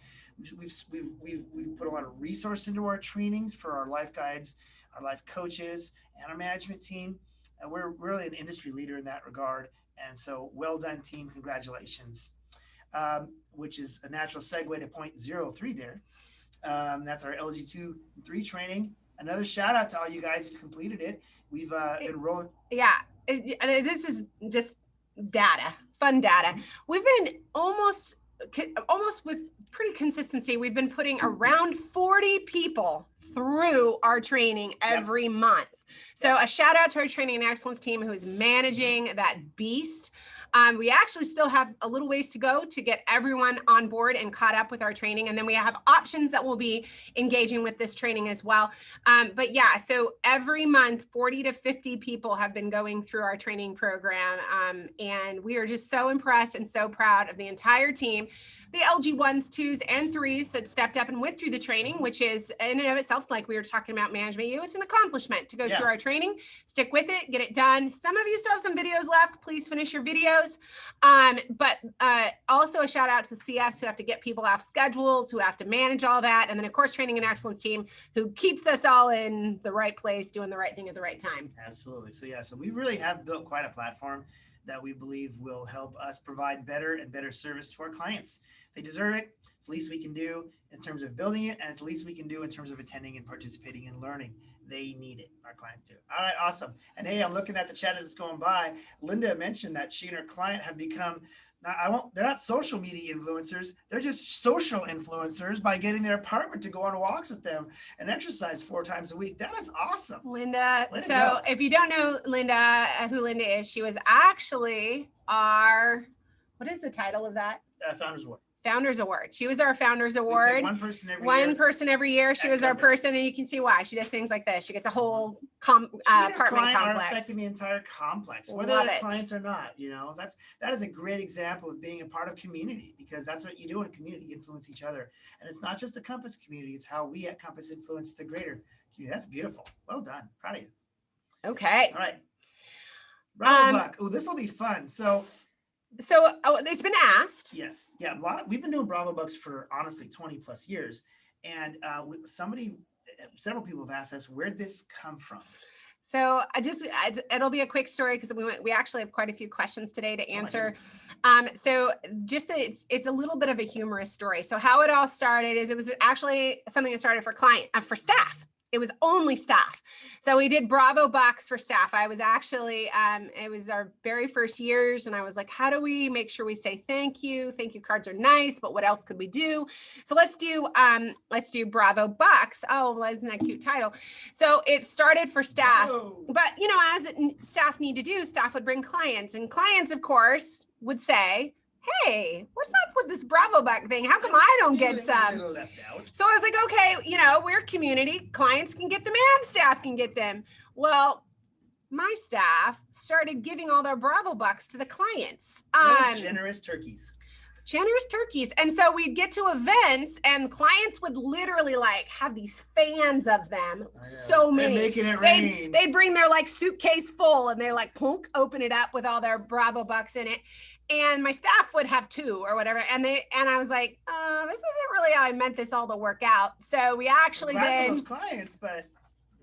We've put a lot of resource into our trainings for our life guides, our life coaches, and our management team. And we're really an industry leader in that regard. And so well done, team. Congratulations. Which is a natural segue to point 03 there. That's our LG2 and 3 training. Another shout out to all you guys who completed it. We've been rolling. Yeah, this is just data, fun data. We've been almost with pretty consistency. We've been putting around 40 people through our training every month. So a shout out to our training and excellence team who is managing that beast. We actually still have a little ways to go to get everyone on board and caught up with our training. And then we have options that will be engaging with this training as well. But yeah, so every month, 40 to 50 people have been going through our training program. And we are just so impressed and so proud of the entire team. The LG 1s, 2s, and 3s that stepped up and went through the training, which is in and of itself, like we were talking about Management U, it's an accomplishment to go through our training, stick with it, get it done. Some of you still have some videos left. Please finish your videos. But also a shout out to the CS who have to get people off schedules, who have to manage all that. And then of course, Training and Excellence team who keeps us all in the right place, doing the right thing at the right time. Absolutely. So we really have built quite a platform that we believe will help us provide better and better service to our clients. They deserve it. It's the least we can do in terms of building it, and it's the least we can do in terms of attending and participating and learning. They need it. Our clients do. All right, awesome. And hey, I'm looking at the chat as it's going by. Linda mentioned that she and her client have become, they're not social media influencers. They're just social influencers by getting their apartment to go on walks with them and exercise 4 times a week. That is awesome. Linda. So if you don't know Linda, who Linda is, she was actually what is the title of that? Founders Award. Founders Award. She was our Founders Award. One person every year. She was our person, and you can see why. She does things like this. She gets a whole apartment complex. Are affecting the entire complex, whether they're clients or not. That is a great example of being a part of community, because that's what you do in community, influence each other. And it's not just the Compass community; it's how we at Compass influence the greater community. That's beautiful. Well done. Proud of you. Okay. All right. Bravo Buck. Oh, this will be fun. So it's been asked. Yes. Yeah. We've been doing Bravo Bucks for honestly 20 plus years. And several people have asked us, where'd this come from? So it'll be a quick story because we actually have quite a few questions today to Oh my answer. goodness. So just it's a little bit of a humorous story. So how it all started is it was actually something that started for staff. It was only staff. So we did Bravo Bucks for staff. I was actually, it was our very first years. And I was like, how do we make sure we say thank you? Thank you cards are nice, but what else could we do? So let's do Bravo Bucks. Oh, well, isn't that a cute title? So it started for staff, Whoa. but as staff need to do, staff would bring clients, and clients, of course, would say, hey, what's up with this Bravo Buck thing? How come I don't get Feeling a some? little left out. So I was like, okay, we're community. Clients can get them and staff can get them. Well, my staff started giving all their Bravo Bucks to the clients. Those generous turkeys. Generous turkeys. And so we'd get to events and clients would literally have these fans of them. So They're many. making it rain. They'd bring their suitcase full and they're punk, open it up with all their Bravo Bucks in it. And my staff would have 2 or whatever. And I was like, this isn't really how I meant this all to work out. So we actually Glad for did. those clients, but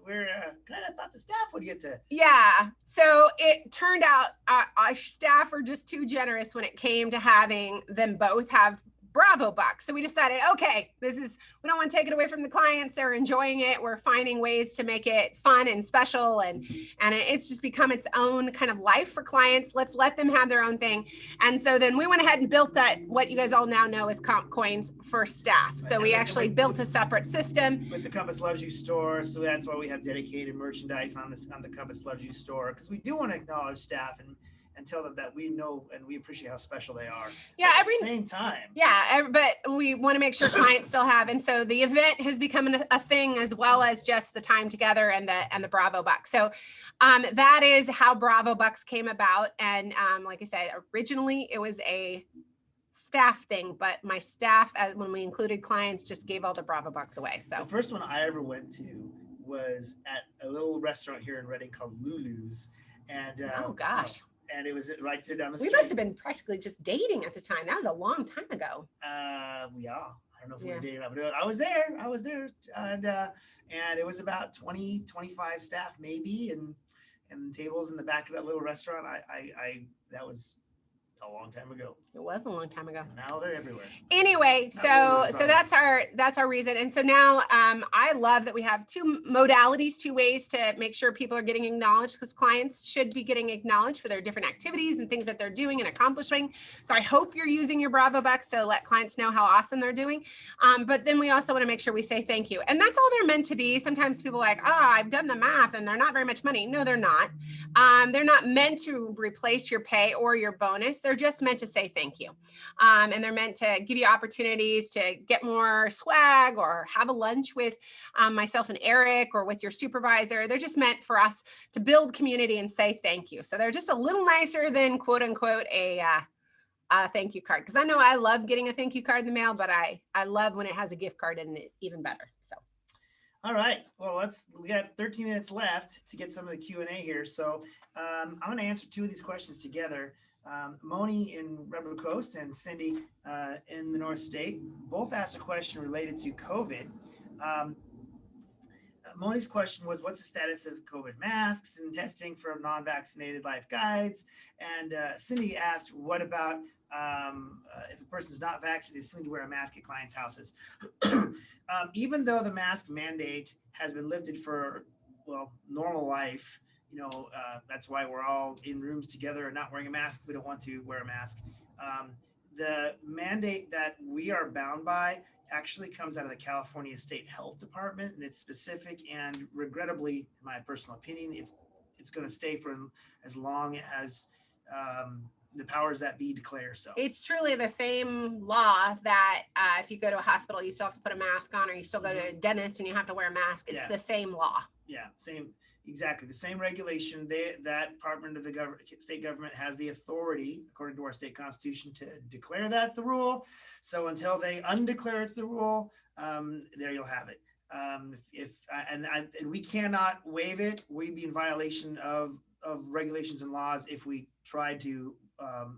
we're kind of thought the staff would get to. Yeah. So it turned out our staff were just too generous when it came to having them both have Bravo Bucks. So we decided, okay, we don't want to take it away from the clients. They're enjoying it. We're finding ways to make it fun and special. And it's just become its own kind of life for clients. Let's let them have their own thing. And so then we went ahead and built what you guys all now know as Comp Coins for staff. So we actually built a separate system. With the Compass Loves You store, so that's why we have dedicated merchandise on the Compass Loves You store, because we do want to acknowledge staff and tell them that we know and we appreciate how special they are. Yeah, at the same time. Yeah, but we want to make sure clients still have, and so the event has become a thing as well as just the time together and the Bravo Bucks. So that is how Bravo Bucks came about, and like I said, originally it was a staff thing, but my staff, when we included clients, just gave all the Bravo Bucks away. So The first one I ever went to was at a little restaurant here in Reading called Lulu's, and oh gosh, and it was right there down the we street. must have been practically just dating at the time. That was a long time ago. Yeah, I don't know if we Yeah. were dating or not, but I was there, and it was about 20, 25 staff maybe, and tables in the back of that little restaurant. That was a long time ago. It was a long time ago. Now they're everywhere. Anyway, Not so really, that's our reason. And so now I love that we have 2 modalities, 2 ways to make sure people are getting acknowledged, because clients should be getting acknowledged for their different activities and things that they're doing and accomplishing. So I hope you're using your Bravo Bucks to let clients know how awesome they're doing. But then we also want to make sure we say thank you. And that's all they're meant to be. Sometimes people are like, I've done the math and they're not very much money. No, they're not. They're not meant to replace your pay or your bonus. They're just meant to say thank you. And they're meant to give you opportunities to get more swag or have a lunch with myself and Eric or with your supervisor. They're just meant for us to build community and say thank you. So they're just a little nicer than quote unquote a thank you card. Because I know I love getting a thank you card in the mail, but I love when it has a gift card in it even better. So. All right. Well, we got 13 minutes left to get some of the Q&A here. So I'm going to answer 2 of these questions together. Moni in Rebel Coast and Cindy in the North State both asked a question related to COVID. Moni's question was, what's the status of COVID masks and testing for non-vaccinated life guides? And Cindy asked, what about if a person's not vaccinated, they still need to wear a mask at clients' houses? Even though the mask mandate has been lifted for, normal life, that's why we're all in rooms together and not wearing a mask. We don't want to wear a mask. The mandate that we are bound by actually comes out of the California State Health Department, and it's specific. And regrettably, in my personal opinion, it's going to stay for as long as the powers that be declare so. It's truly the same law that if you go to a hospital, you still have to put a mask on, or you still go to a dentist and you have to wear a mask. It's the same law. Yeah, exactly the same regulation. That Department of the state government has the authority, according to our state constitution, to declare that's the rule. So until they undeclare it's the rule, there you'll have it. And we cannot waive it. We'd be in violation of regulations and laws if we tried to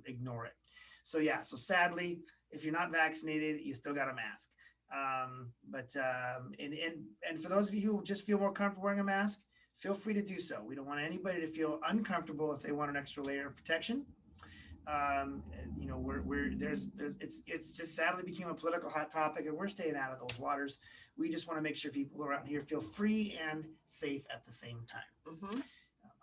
ignore it. So sadly, if you're not vaccinated, you still got a mask. And for those of you who just feel more comfortable wearing a mask, feel free to do so. We don't want anybody to feel uncomfortable if they want an extra layer of protection. You know, it's just sadly became a political hot topic, and we're staying out of those waters. We just want to make sure people around here feel free and safe at the same time. Mhm.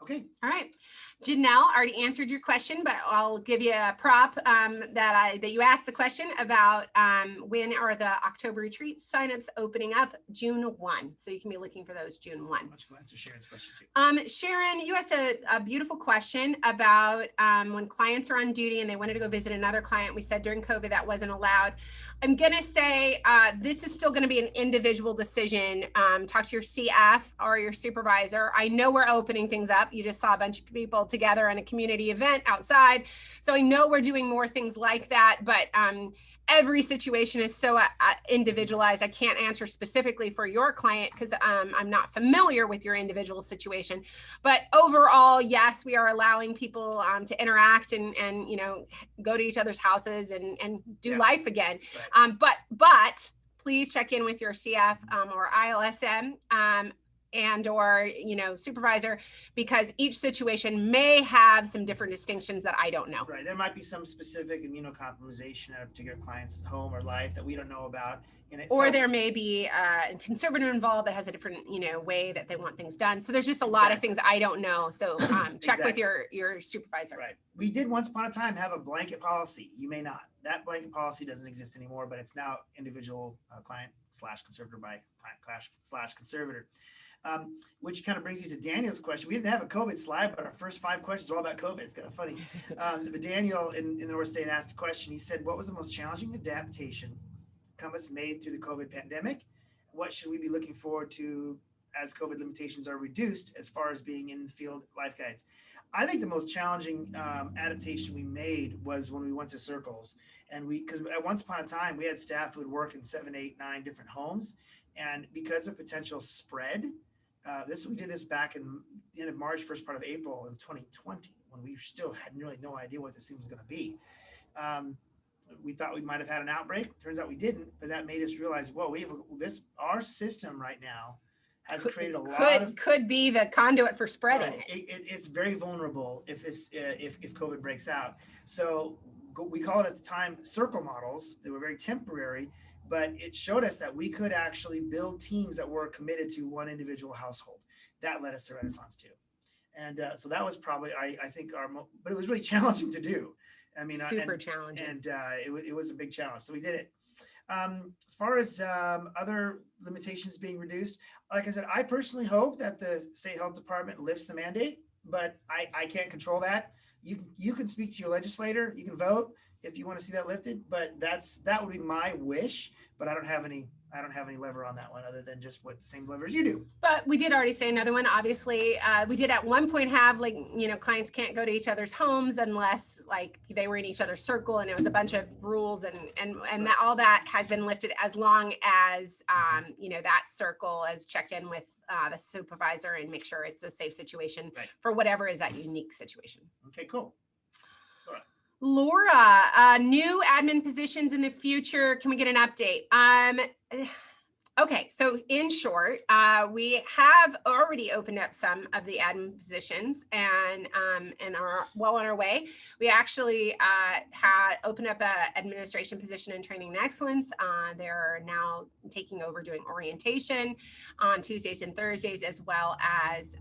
Okay. All right. Janelle already answered your question, but I'll give you a prop that you asked the question about when are the October retreats signups opening up? June 1. So you can be looking for those June 1. Why don't you answer Sharon's question too? Sharon, you asked a beautiful question about when clients are on duty and they wanted to go visit another client. We said during COVID that wasn't allowed. I'm going to say this is still going to be an individual decision. Talk to your CF or your supervisor. I know we're opening things up. You just saw a bunch of people together in a community event outside. So I know we're doing more things like that, but every situation is so individualized. I can't answer specifically for your client because I'm not familiar with your individual situation. But overall, yes, we are allowing people to interact and you know, go to each other's houses and do life again. Right. But please check in with your CF or ILSM and or, you know, supervisor, because each situation may have some different distinctions that I don't know. Right. There might be some specific immunocompromisation at a particular client's home or life that we don't know about. Or there may be a conservator involved that has a different, you know, way that they want things done. So there's just a lot of things I don't know. So check with your supervisor. Right. We did once upon a time have a blanket policy. You may not. That blanket policy doesn't exist anymore, but it's now individual client / conservator by client / conservator. Which kind of brings you to Daniel's question. We didn't have a COVID slide, but our first 5 questions are all about COVID. It's kind of funny. But Daniel in the North State asked a question. He said, what was the most challenging adaptation Compass made through the COVID pandemic? What should we be looking forward to as COVID limitations are reduced as far as being in field life guides? I think the most challenging adaptation we made was when we went to circles. And because at once upon a time, we had staff who would work in 7, 8, 9 different homes. And because of potential spread, we did this back in the end of March, first part of April in 2020, when we still had really no idea what this thing was going to be. We thought we might have had an outbreak. Turns out we didn't, but that made us realize, whoa, our system right now has created a lot of could be the conduit for spreading. Right. It's very vulnerable if COVID breaks out. So we call it at the time circle models. They were very temporary, but it showed us that we could actually build teams that were committed to one individual household. That led us to Renaissance too. And so that was probably, I think, but it was really challenging to do. I mean, super challenging. And it was a big challenge. So we did it. As far as other limitations being reduced, like I said, I personally hope that the state health department lifts the mandate, but I can't control that. You can speak to your legislator, you can vote if you want to see that lifted, but that would be my wish, but I don't have any lever on that one other than just what the same levers you do. But we did already say another one. Obviously, we did at one point have, like, you know, clients can't go to each other's homes unless like they were in each other's circle, and it was a bunch of rules and that all that has been lifted as long as you know, that circle is checked in with the supervisor and make sure it's a safe situation for whatever is that unique situation. Okay, cool. Laura, new admin positions in the future. Can we get an update? Okay, so in short, we have already opened up some of the admin positions and are well on our way. We actually had opened up an administration position in training and excellence. They're now taking over doing orientation on Tuesdays and Thursdays, as well as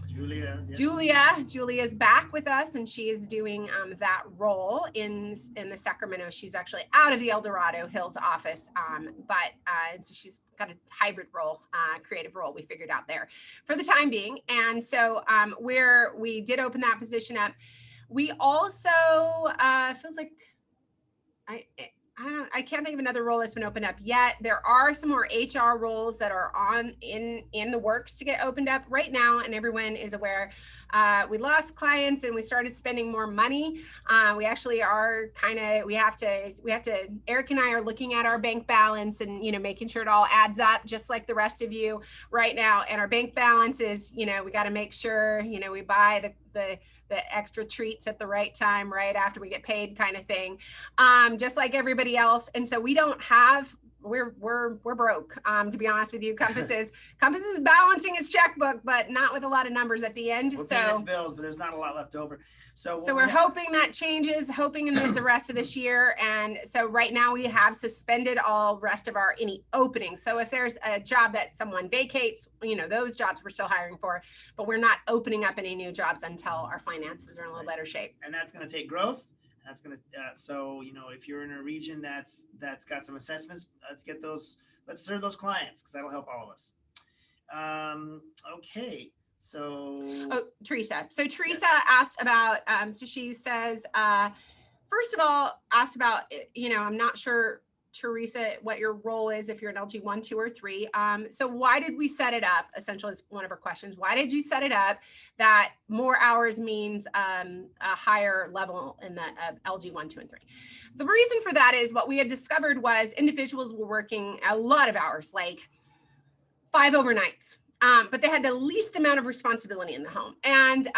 Julia. Yes. Julia's back with us, and she is doing that role in the Sacramento. She's actually out of the El Dorado Hills office, and so she's got a hybrid role, creative role we figured out there for the time being. And so we did open that position up. We also feels like I can't think of another role that's been opened up yet. There are some more HR roles that are in the works to get opened up right now, and everyone is aware. We lost clients and we started spending more money. We actually are we have to, Eric and I are looking at our bank balance and, you know, making sure it all adds up just like the rest of you right now. And our bank balance is, you know, we got to make sure, you know, we buy the extra treats at the right time, right after we get paid kind of thing, just like everybody else. And so we don't have we're broke. To be honest with you, Compass is balancing its checkbook, but not with a lot of numbers at the end. We're paying its So bills, but there's not a lot left over. So we're hoping that changes, hoping in the rest of this year. And so right now we have suspended all rest of any openings. So if there's a job that someone vacates, those jobs we're still hiring for, but we're not opening up any new jobs until our finances are in a little better shape. And that's going to take growth. That's going to, so, if you're in a region that's got some assessments, let's serve those clients, because that'll help all of us. Okay. So, Teresa. So Teresa Yes. asked about, so she says, first of all, asked about, I'm not sure, Teresa, what your role is if you're an LG 1, 2, or 3. So why did we set it up? Essentially, is one of our questions. Why did you set it up that more hours means a higher level in the LG 1, 2, and 3? The reason for that is what we had discovered was individuals were working a lot of hours, like 5 overnights. But they had the least amount of responsibility in the home. And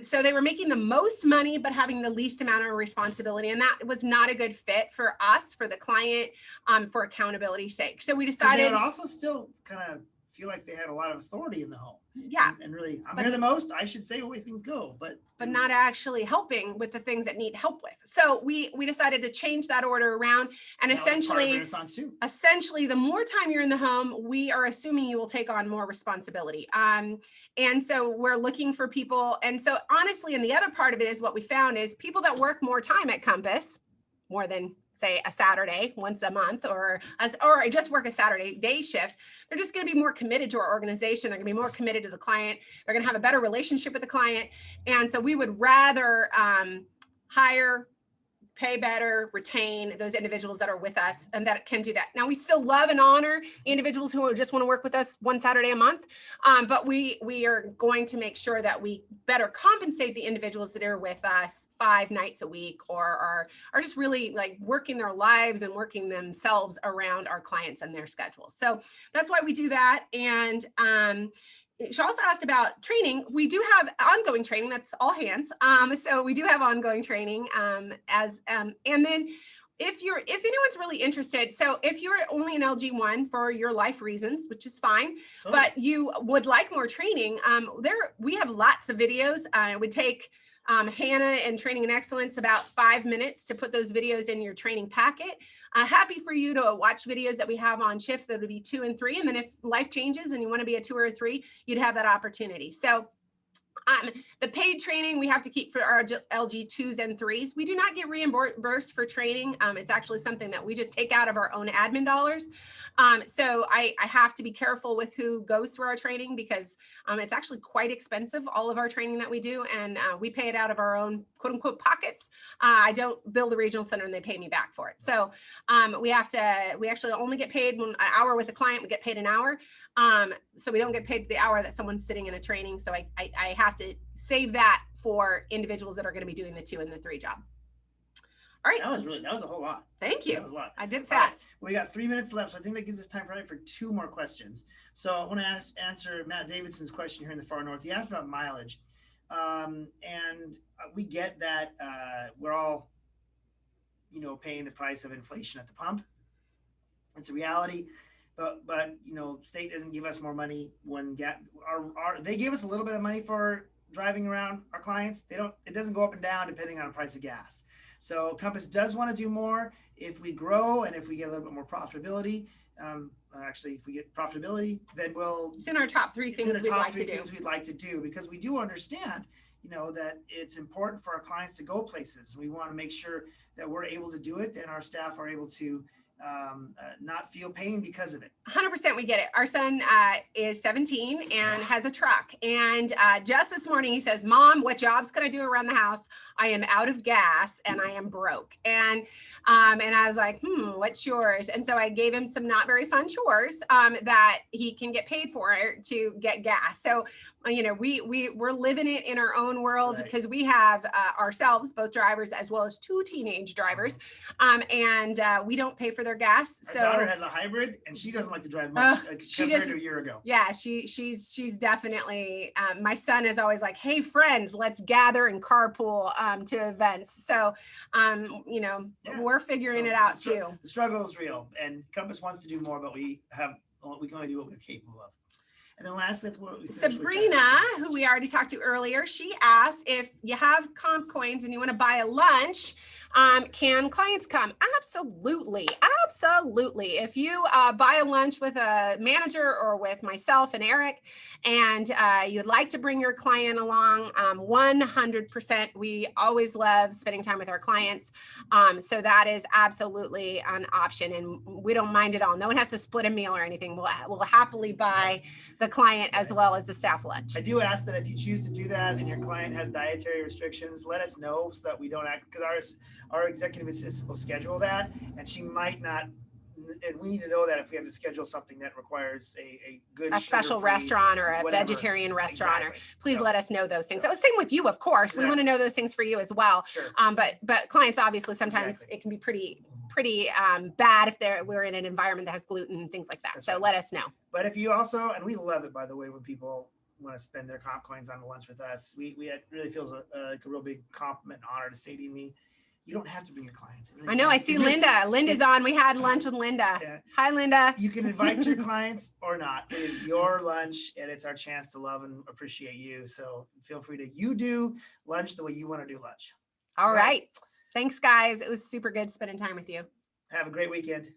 so they were making the most money, but having the least amount of responsibility. And that was not a good fit for us, for the client, for accountability's sake. So we 'cause decided. they would also still kind of feel like they had a lot of authority in the home. Yeah. And really, I'm But- here the most. I should say the way things go, but not actually helping with the things that need help with. So we decided to change that order around, and that was part of essentially. Renaissance too. Essentially, the more time you're in the home, we are assuming you will take on more responsibility. And so we're looking for people. And so honestly, and the other part of it is what we found is people that work more time at Compass, more than say a Saturday once a month, or just work a Saturday day shift, they're just going to be more committed to our organization. They're going to be more committed to the client. They're going to have a better relationship with the client. And so we would rather hire, pay better, retain those individuals that are with us and that can do that. Now, we still love and honor the individuals who just want to work with us one Saturday a month, but we are going to make sure that we better compensate the individuals that are with us 5 nights a week, or are just really like working their lives and working themselves around our clients and their schedules. So that's why we do that. And she also asked about training. We do have ongoing training. That's all hands. So we do have ongoing training and then if anyone's really interested, so if you're only an LG1 for your life reasons, which is fine, but you would like more training, we have lots of videos. It would take Hannah and Training and Excellence about 5 minutes to put those videos in your training packet. Happy for you to watch videos that we have on shift that would be 2 and 3. And then if life changes and you want to be a 2 or a 3, you'd have that opportunity. So the paid training we have to keep for our LG 2s and 3s. We do not get reimbursed for training. It's actually something that we just take out of our own admin dollars. So I have to be careful with who goes through our training, because it's actually quite expensive, all of our training that we do. And we pay it out of our own quote unquote pockets. I don't bill the regional center and they pay me back for it. So we actually only get paid an hour with a client, we get paid an hour. So we don't get paid the hour that someone's sitting in a training. So I have to save that for individuals that are going to be doing the 2 and the 3 job. All right. That was a whole lot. Thank you. That was a lot. I did All fast. right, we got 3 minutes left, so I think that gives us time for 2 more questions. So I want to answer Matt Davidson's question here in the far north. He asked about mileage, and we get that we're all, paying the price of inflation at the pump. It's a reality. But state doesn't give us more money when they give us a little bit of money for driving around our clients. It doesn't go up and down depending on the price of gas. So Compass does want to do more if we grow and if we get a little bit more profitability. Actually, if we get profitability, then It's in our top 3 things we'd like to do. things we'd like to do, because we do understand that it's important for our clients to go places. We want to make sure that we're able to do it and our staff are able to not feel pain because of it. 100% we get it. Our son is 17 and has a truck. And just this morning he says, Mom, what jobs can I do around the house? I am out of gas and I am broke. And I was like, what's yours? And so I gave him some not very fun chores that he can get paid for to get gas. So, we're living it in our own world, because we have ourselves, both drivers, as well as 2 teenage drivers. And we don't pay for their gas. Our daughter has a hybrid and she doesn't like to drive much she compared just- to a year ago. Yeah, she's definitely. My son is always like, "Hey, friends, let's gather and carpool to events." So, you know, Yeah, we're figuring so it out the str- too. The struggle is real, and Compass wants to do more, but we can only do what we're capable of. And then last, that's what we finished with Sabrina, Compass. who we already talked to earlier, she asked if you have comp coins and you want to buy a lunch, can clients come? Absolutely. Absolutely. If you buy a lunch with a manager or with myself and Eric, and you'd like to bring your client along, 100%. We always love spending time with our clients. So that is absolutely an option, and we don't mind at all. No one has to split a meal or anything. We'll happily buy the client as well as the staff lunch. I do ask that if you choose to do that and your client has dietary restrictions, let us know so that we don't act, because our executive assistant will schedule that, and she might not, and we need to know that if we have to schedule something that requires a good A special sugar-free, restaurant or a whatever. vegetarian restaurant, or Exactly. please So, let us know those things. so- So same with you, of course. We want to know those things for you as well. Sure. But clients, obviously, sometimes Exactly. it can be pretty bad if we're in an environment that has gluten and things like that. That's So right. let us know. But if you also, and we love it, by the way, when people want to spend their comp coins on lunch with us, it really feels like a real big compliment and honor to say to me, you don't have to bring your clients. It really I know. I can't. see You really- Linda. Linda's on. We had lunch with Linda. Yeah. Hi, Linda. You can invite your clients or not. It is your lunch, and it's our chance to love and appreciate you. So feel free to do lunch the way you want to do lunch. All Right. right. Thanks, guys. It was super good spending time with you. Have a great weekend.